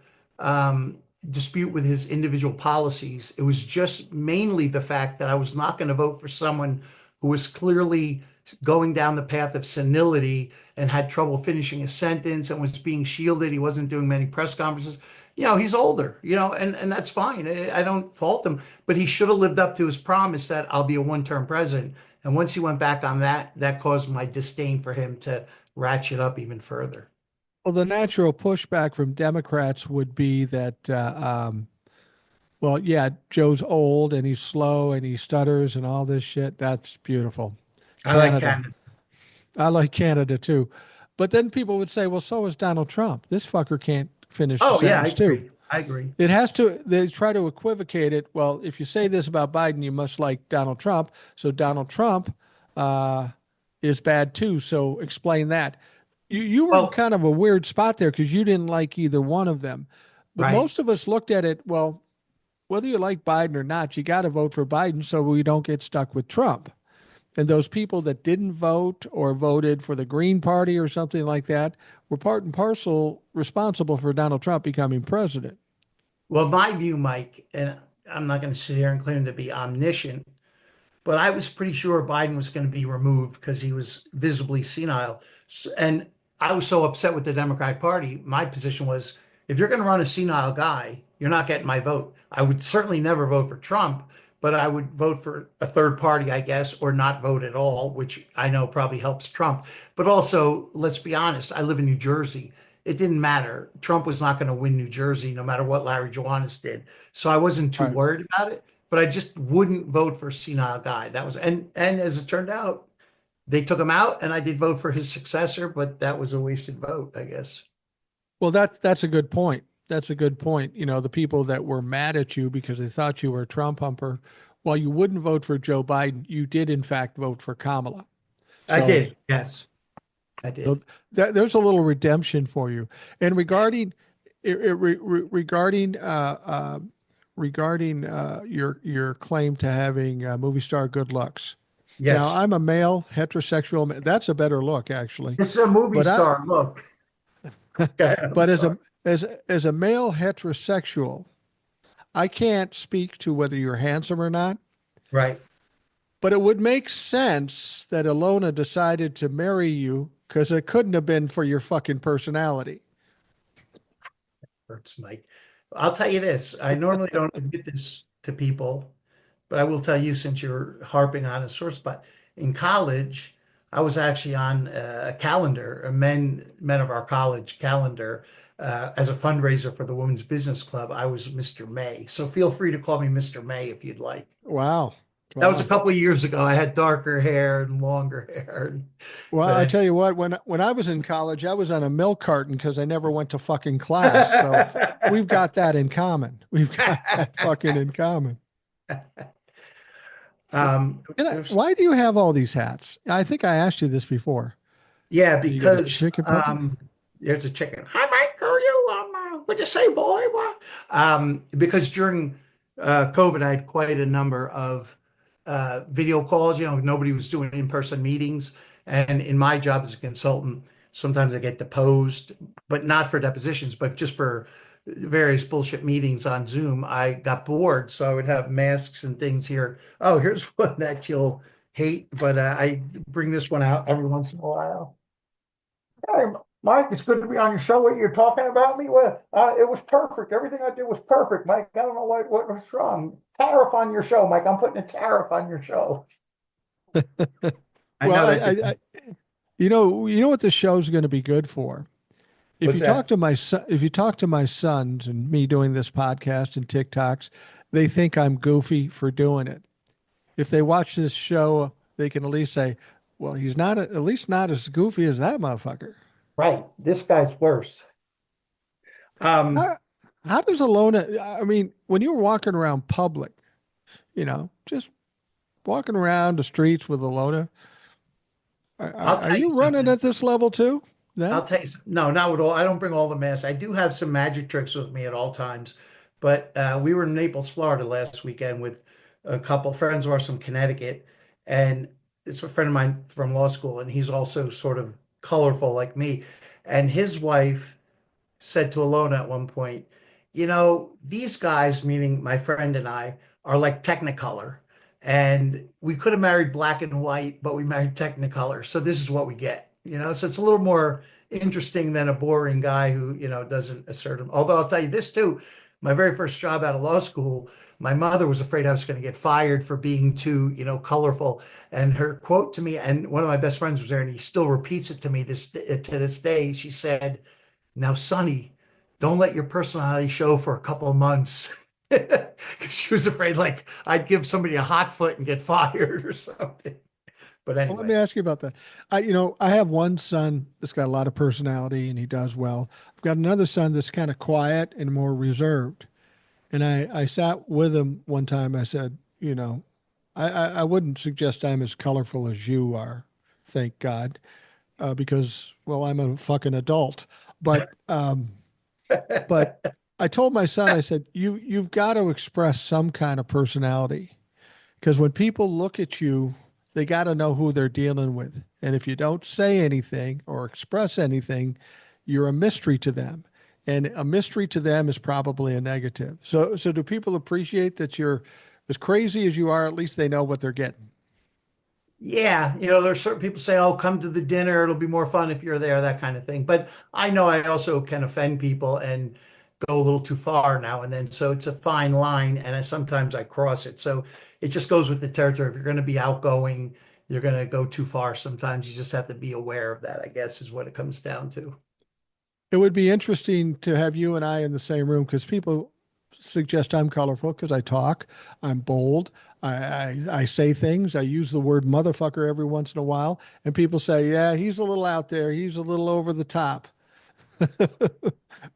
Speaker 2: dispute with his individual policies. It was just mainly the fact that I was not going to vote for someone who was clearly going down the path of senility and had trouble finishing a sentence and was being shielded. He wasn't doing many press conferences. He's older, and that's fine. I don't fault him, but he should have lived up to his promise that I'll be a one-term president. And once he went back on that, that caused my disdain for him to ratchet up even further.
Speaker 1: Well, the natural pushback from Democrats would be that, well, yeah, Joe's old and he's slow and he stutters and all this shit. That's beautiful.
Speaker 2: I like
Speaker 1: Canada.
Speaker 2: Canada.
Speaker 1: I like Canada too. But then people would say, well, so is Donald Trump. This fucker can't finish the
Speaker 2: Oh, yeah, I
Speaker 1: sentence too.
Speaker 2: agree. I agree.
Speaker 1: They try to equivocate it. Well, if you say this about Biden, you must like Donald Trump. So Donald Trump uh, is bad too. So explain that. You were in
Speaker 2: Well,
Speaker 1: kind of a weird spot there because you didn't like either one of them. But
Speaker 2: right.
Speaker 1: most of us looked at it, well, whether you like Biden or not, you got to vote for Biden so we don't get stuck with Trump. And those people that didn't vote or voted for the Green Party or something like that were part and parcel responsible for Donald Trump becoming president.
Speaker 2: Well, my view, Mike, and I'm not going to sit here and claim to be omniscient, but I was pretty sure Biden was going to be removed because he was visibly senile. And I was so upset with the Democratic Party. My position was, if you're going to run a senile guy, you're not getting my vote. I would certainly never vote for Trump, but I would vote for a third party, I guess, or not vote at all, which I know probably helps Trump. But also, let's be honest, I live in New Jersey. It didn't matter. Trump was not going to win New Jersey no matter what Larry Johannes did. So I wasn't too
Speaker 1: All right.
Speaker 2: worried about it, but I just wouldn't vote for a senile guy. That was, and as it turned out, they took him out, and I did vote for his successor, but that was a wasted vote, I guess.
Speaker 1: Well, that's a good point. That's a good point. You know, the people that were mad at you because they thought you were a Trump humper, while you wouldn't vote for Joe Biden, you did in fact vote for Kamala.
Speaker 2: I
Speaker 1: So
Speaker 2: did, yes, I
Speaker 1: so
Speaker 2: did.
Speaker 1: there's a little redemption for you. And regarding your claim to having movie star good looks. Now,
Speaker 2: Yes,
Speaker 1: I'm a male heterosexual. That's a better look, actually.
Speaker 2: this is a movie
Speaker 1: But I
Speaker 2: star. Look, I'm
Speaker 1: but
Speaker 2: sorry.
Speaker 1: as a male heterosexual, I can't speak to whether you're handsome or not.
Speaker 2: Right.
Speaker 1: But it would make sense that Ilona decided to marry you because it couldn't have been for your fucking personality.
Speaker 2: Hurts, Mike. I'll tell you this. I normally don't admit this to people, but I will tell you since you're harping on a sore spot. In college, I was actually on a calendar, a men of our college calendar, as a fundraiser for the Women's Business Club. I was Mr. May. So feel free to call me Mr. May if you'd like.
Speaker 1: Wow.
Speaker 2: That was a
Speaker 1: Wow.
Speaker 2: couple of years ago. I had darker hair and longer hair.
Speaker 1: Well, I
Speaker 2: But
Speaker 1: tell you what, when I was in college, I was on a milk carton because I never went to fucking class. So we've got that in common. We've got that fucking in common.
Speaker 2: there's
Speaker 1: Why do you have all these hats? I think I asked you this before.
Speaker 2: Yeah,
Speaker 1: You got a
Speaker 2: because
Speaker 1: chicken puppy?
Speaker 2: there's a chicken. Hi, Mike. How are you? What'd you say, boy? What? Because during COVID, I had quite a number of video calls. You know, nobody was doing in-person meetings, and in my job as a consultant, sometimes I get deposed, but not for depositions, but just for various bullshit meetings on Zoom. I got bored, so I would have masks and things here. Oh, here's one that you'll hate, but I bring this one out every once in a while. Hey, Mike, it's good to be on your show. What you're talking about me? Well, it was perfect. Everything I did was perfect, Mike. I don't know what was wrong. Tariff on your show, Mike. I'm putting a tariff on your show. I
Speaker 1: Well,
Speaker 2: know that did.
Speaker 1: you know what the show's going to be good for.
Speaker 2: What's that?
Speaker 1: If you talk to my sons and me doing this podcast and TikToks, they think I'm goofy for doing it. If they watch this show, they can at least say, "Well, he's not at least not as goofy as that motherfucker."
Speaker 2: Right. This guy's worse. Um,
Speaker 1: How, how does Alona? I mean, when you were walking around public, just walking around the streets with Alona,
Speaker 2: I'll
Speaker 1: are
Speaker 2: tell you
Speaker 1: you running
Speaker 2: something.
Speaker 1: at this level too? Then?
Speaker 2: I'll tell you, no, not at all. I don't bring all the mess. I do have some magic tricks with me at all times. But we were in Naples, Florida last weekend with a couple friends of ours from Connecticut, and it's a friend of mine from law school, and he's also sort of colorful like me. And his wife said to Alona at one point, you know, these guys, meaning my friend and I, are like Technicolor. And we could have married black and white, but we married Technicolor. So this is what we get, you know? So it's a little more interesting than a boring guy who, doesn't assert him. Although I'll tell you this too, my very first job out of law school, my mother was afraid I was going to get fired for being too, colorful. And her quote to me, and one of my best friends was there, and he still repeats it to me to this day. She said, now, Sonny, don't let your personality show for a couple of months. Because she was afraid like I'd give somebody a hot foot and get fired or something. But
Speaker 1: Well, let me
Speaker 2: anyway,
Speaker 1: ask you about that. I have one son that's got a lot of personality and he does well. I've got another son that's kind of quiet and more reserved. And I sat with him one time. I said, I wouldn't suggest I'm as colorful as you are, thank God, because, well, I'm a fucking adult. But I told my son, I said, you've got to express some kind of personality because when people look at you, They got to know who they're dealing with. And if you don't say anything or express anything, you're a mystery to them. And a mystery to them is probably a negative. So do people appreciate that you're as crazy as you are? At least they know what they're getting.
Speaker 2: Yeah, there's certain people say, "Oh, come to the dinner. It'll be more fun if you're there," that kind of thing. But I know I also can offend people and go a little too far now and then. So it's a fine line, and sometimes I cross it. So it just goes with the territory. If you're going to be outgoing, you're going to go too far. Sometimes you just have to be aware of that, I guess, is what it comes down to.
Speaker 1: It would be interesting to have you and I in the same room because people suggest I'm colorful because I talk, I'm bold, I say things, I use the word motherfucker every once in a while, and people say, yeah, he's a little out there, he's a little over the top.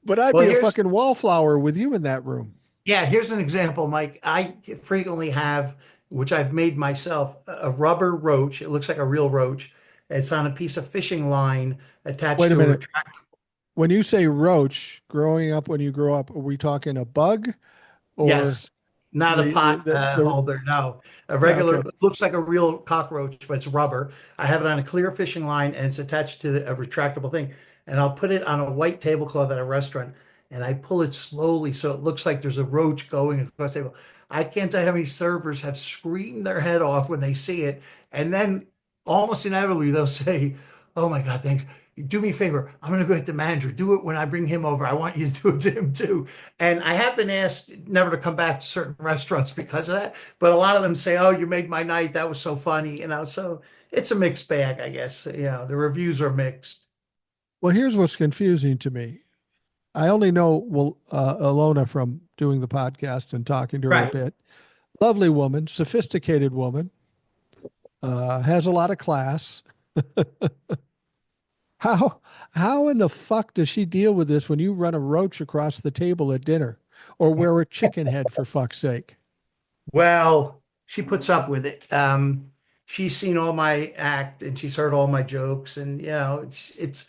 Speaker 1: But I'd
Speaker 2: Well,
Speaker 1: be a fucking wallflower with you in that room.
Speaker 2: here's an example, Mike. I frequently have, which I've made myself, a rubber roach. It looks like a real roach. It's on a piece of fishing line attached
Speaker 1: Wait a
Speaker 2: to a
Speaker 1: minute.
Speaker 2: retractor.
Speaker 1: When you say roach, growing up, when you grow up, are we talking a bug or
Speaker 2: Yes, not a
Speaker 1: the
Speaker 2: pot
Speaker 1: the the?
Speaker 2: holder. No, a
Speaker 1: Yeah,
Speaker 2: regular,
Speaker 1: okay.
Speaker 2: it looks like a real cockroach, but it's rubber. I have it on a clear fishing line and it's attached to a retractable thing. And I'll put it on a white tablecloth at a restaurant and I pull it slowly so it looks like there's a roach going across the table. I can't tell you how many servers have screamed their head off when they see it. And then almost inevitably they'll say, "Oh my God, thanks. Do me a favor. I'm going to go hit the manager. Do it when I bring him over. I want you to do it to him too." And I have been asked never to come back to certain restaurants because of that. But a lot of them say, "Oh, you made my night. That was so funny." So it's a mixed bag, I guess. The reviews are mixed.
Speaker 1: Well, here's what's confusing to me. I only know Ilona from doing the podcast and talking to her a
Speaker 2: Right.
Speaker 1: bit. Lovely woman, sophisticated woman, has a lot of class. How how in the fuck does she deal with this when you run a roach across the table at dinner or wear a chicken head for fuck's sake?
Speaker 2: Well, she puts up with it. She's seen all my act and she's heard all my jokes, and it's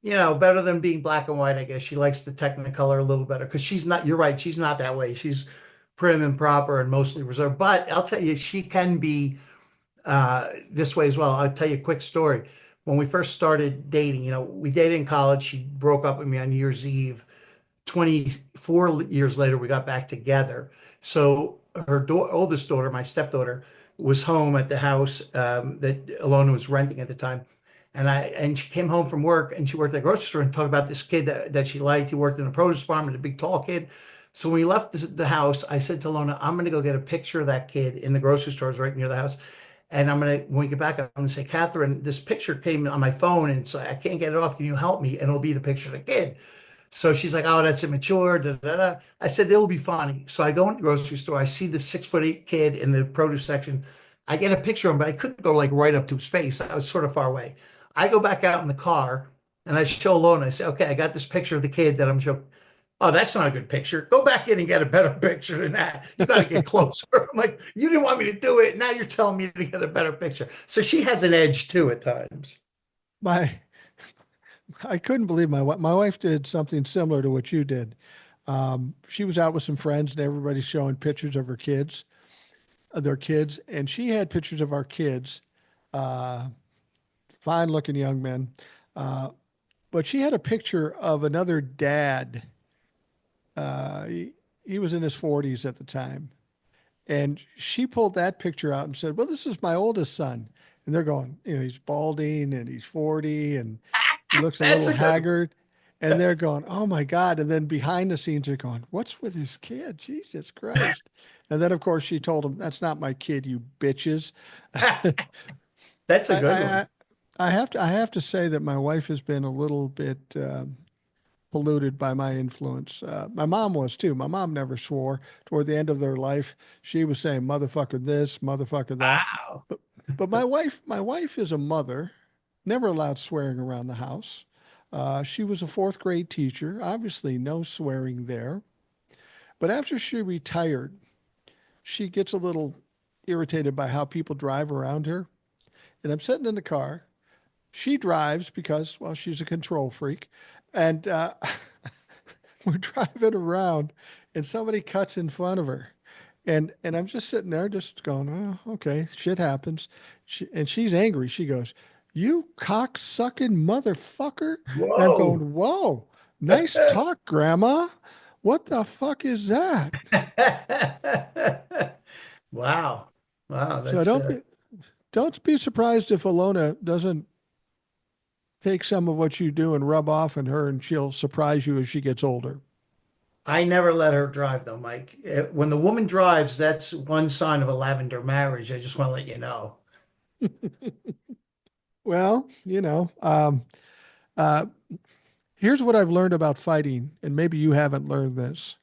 Speaker 2: better than being black and white, I guess. She likes the Technicolor a little better because she's not. You're right. She's not that way. She's prim and proper and mostly reserved. But I'll tell you, she can be this way as well. I'll tell you a quick story. When we first started dating, we dated in college. She broke up with me on New Year's Eve. 24 years later, we got back together. So her oldest daughter, my stepdaughter, was home at the house that Ilona was renting at the time. And she came home from work and she worked at the grocery store and talked about this kid that she liked. He worked in the produce department, a big tall kid. So when we left the house, I said to Ilona, "I'm going to go get a picture of that kid in the grocery stores right near the house. And when we get back, I'm going to say, Catherine, this picture came on my phone and so I can't get it off. Can you help me?" And it'll be the picture of the kid. So she's like, "Oh, that's immature." Da, da, da. I said, "It'll be funny." So I go in the grocery store. I see the 6'8" kid in the produce section. I get a picture of him, but I couldn't go like right up to his face. I was sort of far away. I go back out in the car and I show Lona. I say, "Okay, I got this picture of the kid that I'm showing." "Oh, that's not a good picture. Go back in and get a better picture than that. You got to get closer." I'm like, "You didn't want me to do it. Now you're telling me to get a better picture." So she has an edge too at times.
Speaker 1: My I couldn't believe my wife did something similar to what you did. She was out with some friends and everybody's showing pictures of her kids, of their kids, and she had pictures of our kids, uh, fine looking young men. Uh, but she had a picture of another dad. He was in his 40s at the time. And she pulled that picture out and said, "Well, this is my oldest son." And they're going, he's balding and he's 40 and he looks a
Speaker 2: That's
Speaker 1: little
Speaker 2: a good
Speaker 1: haggard. And they're
Speaker 2: one.
Speaker 1: going, "Oh my God." And then behind the scenes, they're going, "What's with this kid? Jesus Christ." And then, of course, she told him, "That's not my kid, you bitches." I,
Speaker 2: That's a good
Speaker 1: I,
Speaker 2: one.
Speaker 1: I have to say that my wife has been a little bit polluted by my influence. My mom was too. My mom never swore. Toward the end of their life, she was saying "motherfucker this, motherfucker that."
Speaker 2: Wow.
Speaker 1: But my wife is a mother. Never allowed swearing around the house. She was a fourth grade teacher. Obviously, no swearing there. But after she retired, she gets a little irritated by how people drive around her. And I'm sitting in the car. She drives because, well, she's a control freak. And we're driving around and somebody cuts in front of her And I'm just sitting there, just going, oh, okay, shit happens. And she's angry. She goes, "You cock sucking motherfucker!" And I'm
Speaker 2: Whoa.
Speaker 1: going, "Whoa, nice talk, Grandma. What the fuck is that?"
Speaker 2: Wow. Wow,
Speaker 1: So don't be surprised if Ilona doesn't take some of what you do and rub off on her, and she'll surprise you as she gets older.
Speaker 2: I never let her drive though, Mike. When the woman drives, that's one sign of a lavender marriage. I just want to let you know.
Speaker 1: Well, uh, here's what I've learned about fighting, and maybe you haven't learned this.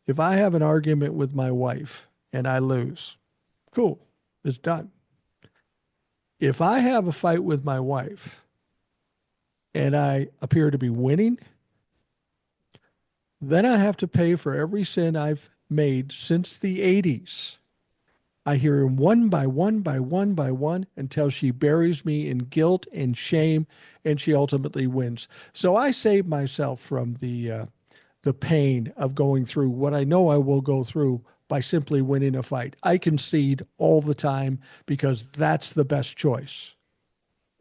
Speaker 1: If I have an argument with my wife and I lose, cool, it's done. If I have a fight with my wife and I appear to be winning, then I have to pay for every sin I've made since the 80s. I hear him one by one by one by one until she buries me in guilt and shame, and she ultimately wins. So I save myself from the pain of going through what I know I will go through by simply winning a fight. I concede all the time because that's the best choice.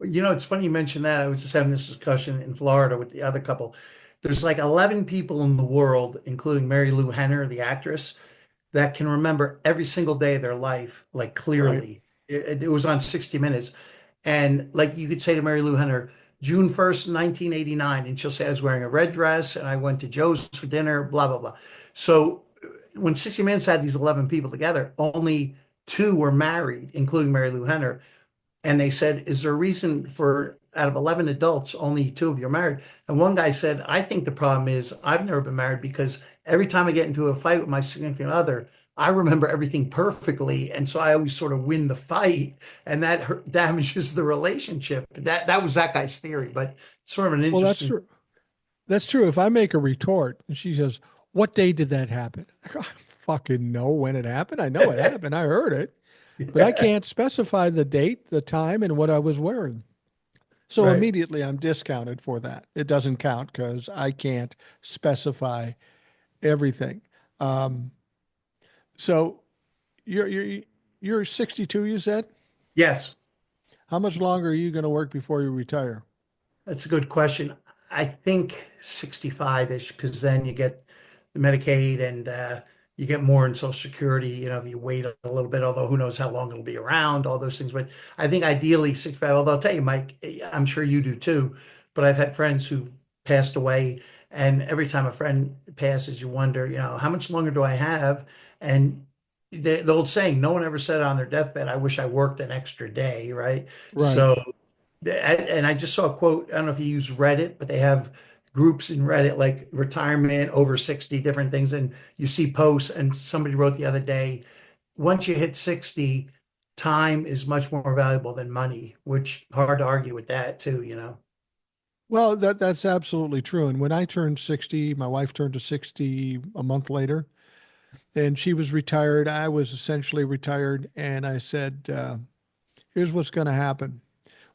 Speaker 2: It's funny you mentioned that. I was just having this discussion in Florida with the other couple. There's like 11 people in the world, including Mary Lou Henner, the actress, that can remember every single day of their life, like
Speaker 1: Right.
Speaker 2: clearly. It was on 60 Minutes. And like you could say to Mary Lou Henner, June 1st, 1989, and she'll say, I was wearing a red dress and I went to Joe's for dinner, blah, blah, blah. So when 60 Minutes had these 11 people together, only two were married, including Mary Lou Henner. And they said, is there a reason for out of 11 adults, only two of you are married? And one guy said, I think the problem is I've never been married because every time I get into a fight with my significant other, I remember everything perfectly. And so I always sort of win the fight and that damages the relationship. That was that guy's theory, but sort of an
Speaker 1: Well, that's
Speaker 2: interesting.
Speaker 1: true. That's true. If I make a retort and she says, "What day did that happen?" I go, "I fucking know when it happened. I know it happened. I heard it, but I
Speaker 2: Yeah,
Speaker 1: can't specify the date, the time, and what I was wearing." So
Speaker 2: right.
Speaker 1: immediately I'm discounted for that. It doesn't count because I can't specify everything. Um, so you're 62, you said?
Speaker 2: Yes.
Speaker 1: How much longer are you going to work before you retire?
Speaker 2: That's a good question. I think 65-ish, because then you get the Medicaid and you get more in Social Security, if you wait a little bit, although who knows how long it'll be around, all those things. But I think ideally 65, although I'll tell you, Mike, I'm sure you do too, but I've had friends who've passed away, and every time a friend passes, you wonder, how much longer do I have? And the old saying, no one ever said on their deathbed, I wish I worked an extra day, right?
Speaker 1: Right.
Speaker 2: So and I just saw a quote. I don't know if you use Reddit, but they have groups in Reddit like retirement, over 60, different things. And you see posts, and somebody wrote the other day, once you hit 60, time is much more valuable than money, which hard to argue with that too.
Speaker 1: Well, that's absolutely true. And when I turned 60, my wife turned to 60 a month later, and she was retired. I was essentially retired, and I said, "Here's what's going to happen.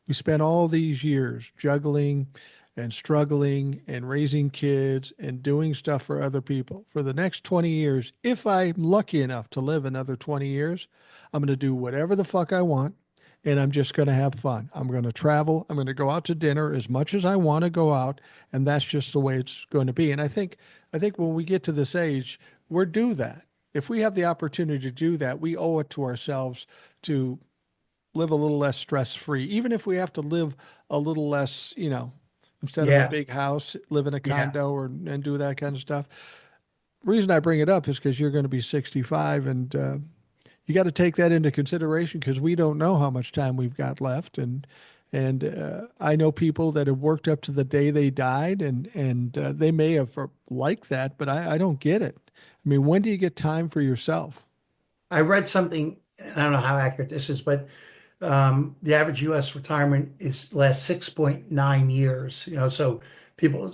Speaker 1: We spent all these years juggling and struggling and raising kids and doing stuff for other people. For the next 20 years, if I'm lucky enough to live another 20 years, I'm going to do whatever the fuck I want and I'm just going to have fun. I'm going to travel. I'm going to go out to dinner as much as I want to go out, and that's just the way it's going to be." And I think when we get to this age, we're due that. If we have the opportunity to do that, we owe it to ourselves to live a little less stress free, even if we have to live a little less, instead of a
Speaker 2: Yeah,
Speaker 1: big house, live in a
Speaker 2: yeah.
Speaker 1: condo and do that kind of stuff. Reason I bring it up is because you're going to be 65 and you got to take that into consideration because we don't know how much time we've got left. And I know people that have worked up to the day they died and they may have liked that, but I don't get it. I mean, when do you get time for yourself?
Speaker 2: I read something, I don't know how accurate this is, but the average U.S. retirement is lasts 6.9 years, so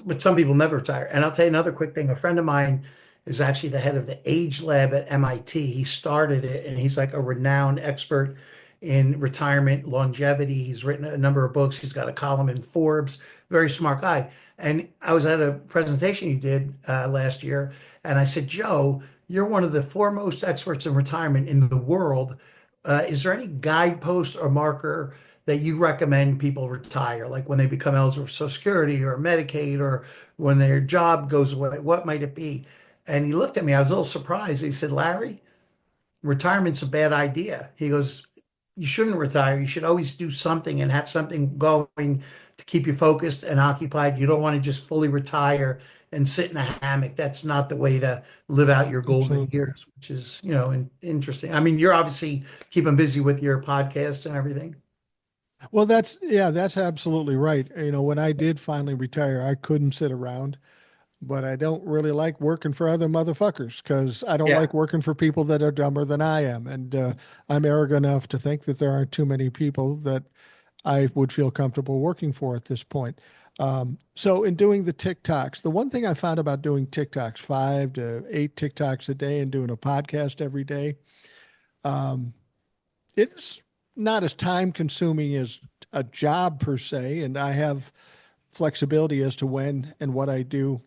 Speaker 2: but some people never retire. And I'll tell you another quick thing. A friend of mine is actually the head of the age lab at MIT. He started it and he's like a renowned expert in retirement longevity. He's written a number of books. He's got a column in Forbes, very smart guy. And I was at a presentation he did last year, and I said, Joe, you're one of the foremost experts in retirement in the world. Is there any guidepost or marker that you recommend people retire, like when they become eligible for Social Security or Medicaid or when their job goes away? What might it be? And he looked at me. I was a little surprised. He said, Larry, retirement's a bad idea. He goes, you shouldn't retire. You should always do something and have something going to keep you focused and occupied. You don't want to just fully retire and sit in a hammock. That's not the way to live out your golden
Speaker 1: Absolutely.
Speaker 2: years, which is, interesting. I mean, you're obviously keeping busy with your podcast and everything.
Speaker 1: Well, that's absolutely right. When I did finally retire, I couldn't sit around, but I don't really like working for other motherfuckers because I don't
Speaker 2: Yeah.
Speaker 1: like working for people that are dumber than I am. And I'm arrogant enough to think that there aren't too many people that I would feel comfortable working for at this point. So, in doing the TikToks, the one thing I found about doing TikToks, 5 to 8 TikToks a day and doing a podcast every day, um, it's not as time consuming as a job per se. And I have flexibility as to when and what I do.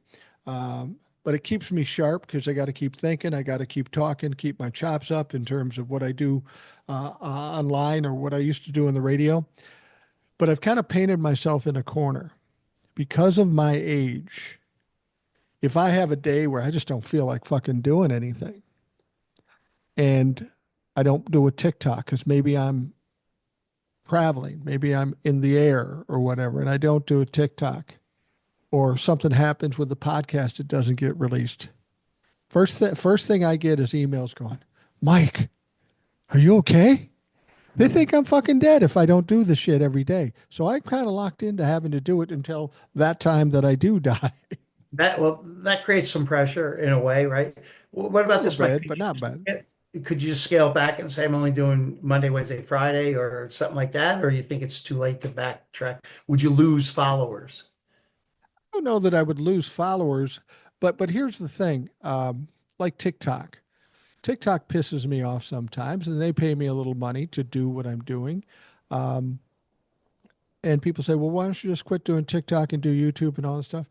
Speaker 1: But it keeps me sharp because I got to keep thinking. I got to keep talking, keep my chops up in terms of what I do online or what I used to do on the radio. But I've kind of painted myself in a corner because of my age. If I have a day where I just don't feel like fucking doing anything and I don't do a TikTok because maybe I'm traveling, maybe I'm in the air or whatever, and I don't do a TikTok, or something happens with the podcast, it doesn't get released. First thing I get is emails going, Mike, are you okay? They think I'm fucking dead if I don't do the shit every day. So I'm kind of locked into having to do it until that time that I do die.
Speaker 2: That creates some pressure in a way, right? What
Speaker 1: A
Speaker 2: about
Speaker 1: little
Speaker 2: this, Mike?
Speaker 1: bit, but not bad.
Speaker 2: Could you just scale back and say I'm only doing Monday, Wednesday, Friday, or something like that? Or you think it's too late to backtrack? Would you lose followers?
Speaker 1: I don't know that I would lose followers, but here's the thing, like TikTok. TikTok pisses me off sometimes, and they pay me a little money to do what I'm doing. Um, and people say, well, why don't you just quit doing TikTok and do YouTube and all this stuff?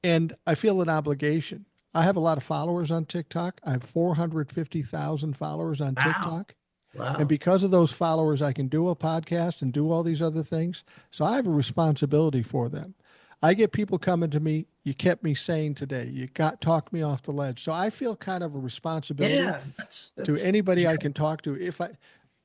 Speaker 1: And I feel an obligation. I have a lot of followers on TikTok. I have 450,000 followers on
Speaker 2: Wow.
Speaker 1: TikTok. And
Speaker 2: Wow.
Speaker 1: because of those followers, I can do a podcast and do all these other things. So I have a responsibility for them. I get people coming to me, you kept me sane today. You got talked me off the ledge. So I feel kind of a responsibility
Speaker 2: Yeah, that's
Speaker 1: to
Speaker 2: that's
Speaker 1: anybody I
Speaker 2: yeah.
Speaker 1: can talk to. If I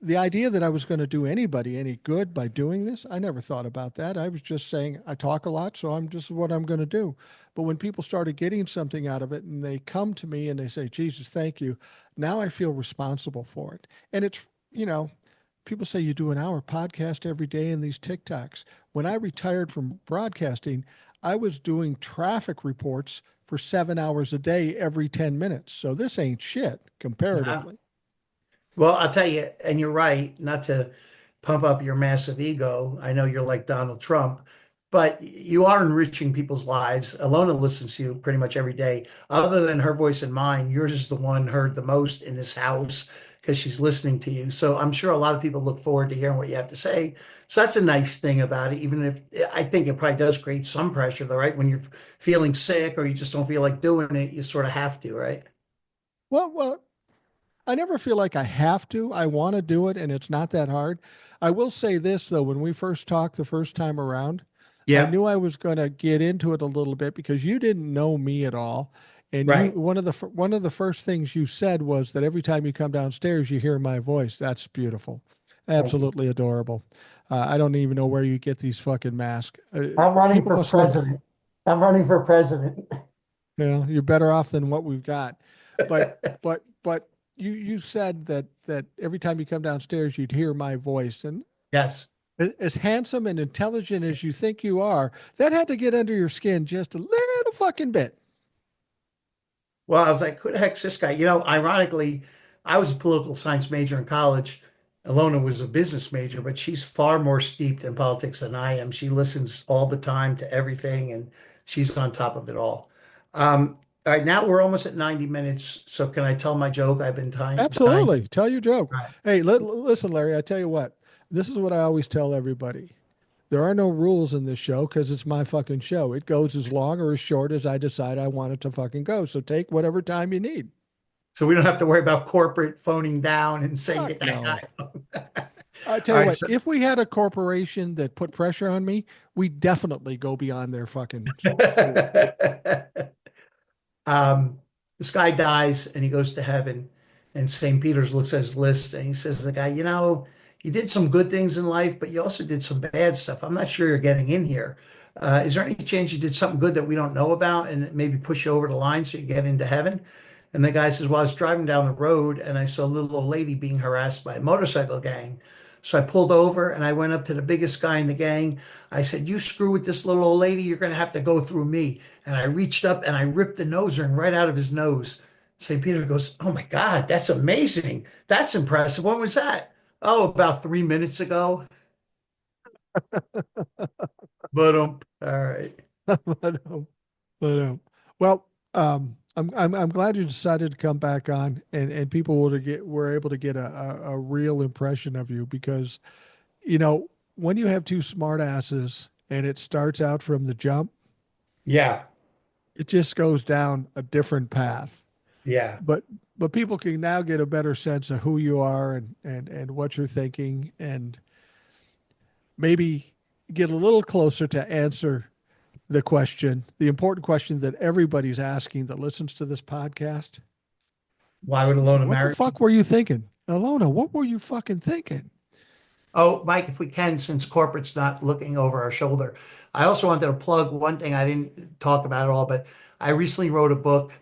Speaker 1: The idea that I was going to do anybody any good by doing this, I never thought about that. I was just saying I talk a lot, so I'm just what I'm going to do. But when people started getting something out of it and they come to me and they say, Jesus, thank you. Now I feel responsible for it. And it's, people say you do an hour podcast every day in these TikToks. When I retired from broadcasting, I was doing traffic reports for 7 hours a day every 10 minutes. So this ain't shit
Speaker 2: Wow.
Speaker 1: comparatively.
Speaker 2: Well, I'll tell you, and you're right, not to pump up your massive ego. I know you're like Donald Trump, but you are enriching people's lives. Alona listens to you pretty much every day. Other than her voice and mine, yours is the one heard the most in this house because she's listening to you. So I'm sure a lot of people look forward to hearing what you have to say. So that's a nice thing about it, even if I think it probably does create some pressure, though, right? When you're feeling sick or you just don't feel like doing it, you sort of have to, right?
Speaker 1: Well, I never feel like I have to. I want to do it, and it's not that hard. I will say this, though, when we first talked the first time around, I
Speaker 2: Yeah,
Speaker 1: knew I was going to get into it a little bit because you didn't know me at all. And
Speaker 2: right.
Speaker 1: one of the first things you said was that every time you come downstairs, you hear my voice. That's beautiful,
Speaker 2: Thank you.
Speaker 1: absolutely adorable. I don't even know where you get these fucking masks.
Speaker 3: I'm running
Speaker 1: People
Speaker 3: for
Speaker 1: must live.
Speaker 3: president. I'm running for president.
Speaker 1: You're better off than what we've got. But you said that every time you come downstairs, you'd hear my voice, and
Speaker 2: Yes.
Speaker 1: as handsome and intelligent as you think you are, that had to get under your skin just a little fucking bit.
Speaker 2: Well, I was like, who the heck's this guy? Ironically, I was a political science major in college. Ilona was a business major, but she's far more steeped in politics than I am. She listens all the time to everything and she's on top of it all. All right, now we're almost at 90 minutes. So can I tell my joke? I've been dying.
Speaker 1: Absolutely. Tell your joke.
Speaker 2: Right.
Speaker 1: Hey, listen, Larry, I tell you what, this is what I always tell everybody. There are no rules in this show because it's my fucking show. It goes as long or as short as I decide I want it to fucking go. So take whatever time you need.
Speaker 2: So we don't have to worry about corporate phoning down and saying,
Speaker 1: Fuck
Speaker 2: get that
Speaker 1: no.
Speaker 2: guy home.
Speaker 1: I tell
Speaker 2: All
Speaker 1: you
Speaker 2: right.
Speaker 1: what,
Speaker 2: So,
Speaker 1: if we had a corporation that put pressure on me, we definitely go beyond their fucking sport.
Speaker 2: this guy dies and he goes to heaven. And St. Peter's looks at his list and he says to the guy, you did some good things in life, but you also did some bad stuff. I'm not sure you're getting in here. Is there any chance you did something good that we don't know about and maybe push you over the line so you get into heaven? And the guy says, well, I was driving down the road and I saw a little old lady being harassed by a motorcycle gang. So I pulled over and I went up to the biggest guy in the gang. I said, you screw with this little old lady, you're going to have to go through me. And I reached up and I ripped the nose ring right out of his nose. St. Peter goes, oh my God, that's amazing. That's impressive. When was that? Oh, about 3 minutes ago. All right.
Speaker 1: But, but well, I'm glad you decided to come back on, and people were able to get a real impression of you because when you have two smart asses and it starts out from the jump,
Speaker 2: Yeah.
Speaker 1: it just goes down a different path.
Speaker 2: Yeah.
Speaker 1: But people can now get a better sense of who you are and what you're thinking, and maybe get a little closer to answer the question, the important question that everybody's asking that listens to this podcast.
Speaker 2: Why would Ilona
Speaker 1: What the
Speaker 2: marry me?
Speaker 1: fuck were you thinking? Alona, what were you fucking thinking?
Speaker 2: Oh, Mike, if we can, since corporate's not looking over our shoulder, I also wanted to plug one thing I didn't talk about at all, but I recently wrote a book.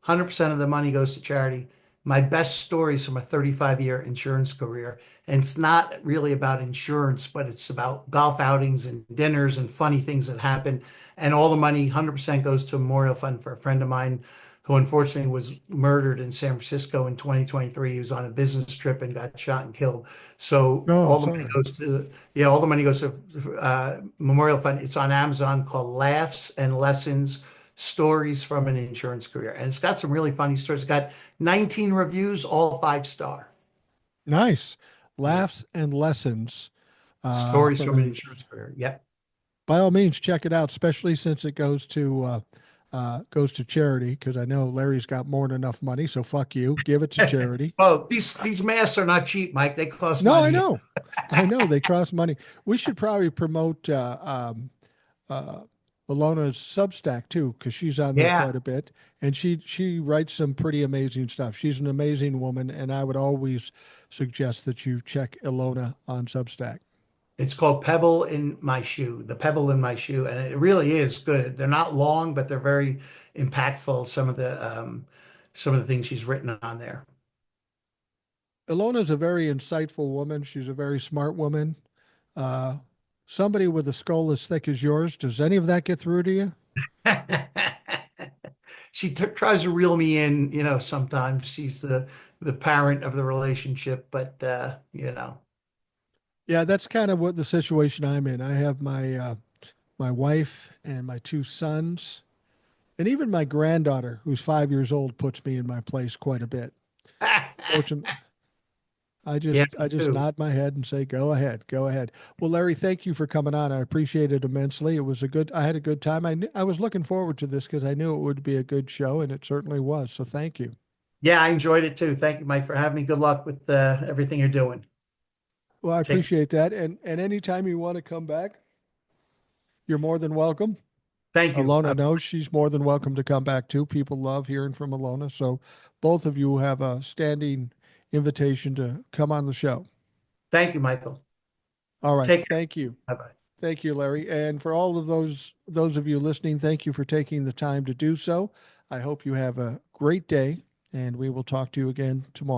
Speaker 2: 100% of the money goes to charity. My best stories from a 35-year insurance career. And it's not really about insurance, but it's about golf outings and dinners and funny things that happen. And all the money, 100% goes to a memorial fund for a friend of mine who unfortunately was murdered in San Francisco in 2023. He was on a business trip and got shot and killed. So
Speaker 1: Oh,
Speaker 2: all the money
Speaker 1: sorry.
Speaker 2: goes to, yeah, all the money goes to Memorial Fund. It's on Amazon called Laughs and Lessons, Stories from an Insurance Career. And it's got some really funny stories. It's got 19 reviews, all 5 star.
Speaker 1: Nice.
Speaker 2: Yeah.
Speaker 1: Laughs and lessons
Speaker 2: Stories
Speaker 1: from
Speaker 2: from an
Speaker 1: an,
Speaker 2: insurance career. Yep.
Speaker 1: by all means, check it out, especially since it goes to charity, because I know Larry's got more than enough money, so fuck you. Give it to charity.
Speaker 2: Well, these masks are not cheap, Mike. They cost
Speaker 1: No, I
Speaker 2: money.
Speaker 1: know. I know they cost money. We should probably promote uh, Ilona'S Substack too, because she's on there
Speaker 2: Yeah.
Speaker 1: quite a bit, and she writes some pretty amazing stuff. She's an amazing woman, and I would always suggest that you check Ilona on Substack.
Speaker 2: It's called Pebble in My Shoe, The Pebble in My Shoe, and it really is good. They're not long, but they're very impactful. Some of the things she's written on there.
Speaker 1: Ilona's a very insightful woman. She's a very smart woman. Uh, Somebody with a skull as thick as yours. Does any of that get through to you?
Speaker 2: She tries to reel me in, sometimes she's the parent of the relationship, but
Speaker 1: Yeah, that's kind of what the situation I'm in. I have my wife and my two sons, and even my granddaughter, who's 5 years old, puts me in my place quite a bit. Fortunately,
Speaker 2: yeah,
Speaker 1: I
Speaker 2: me
Speaker 1: just
Speaker 2: too.
Speaker 1: nod my head and say, "Go ahead, go ahead." Well, Larry, thank you for coming on. I appreciate it immensely. I had a good time. I was looking forward to this because I knew it would be a good show, and it certainly was. So thank you.
Speaker 2: Yeah, I enjoyed it too. Thank you, Mike, for having me. Good luck with everything you're doing.
Speaker 1: Well, I
Speaker 2: Take care.
Speaker 1: appreciate that, and anytime you want to come back, you're more than welcome.
Speaker 2: Thank you.
Speaker 1: Alona knows she's more than welcome to come back too. People love hearing from Alona, so both of you have a standing invitation to come on the show.
Speaker 2: Thank you, Michael.
Speaker 1: All right,
Speaker 2: Take care.
Speaker 1: thank you.
Speaker 2: Bye-bye.
Speaker 1: Thank you, Larry. And for all of those of you listening, thank you for taking the time to do so. I hope you have a great day, and we will talk to you again tomorrow.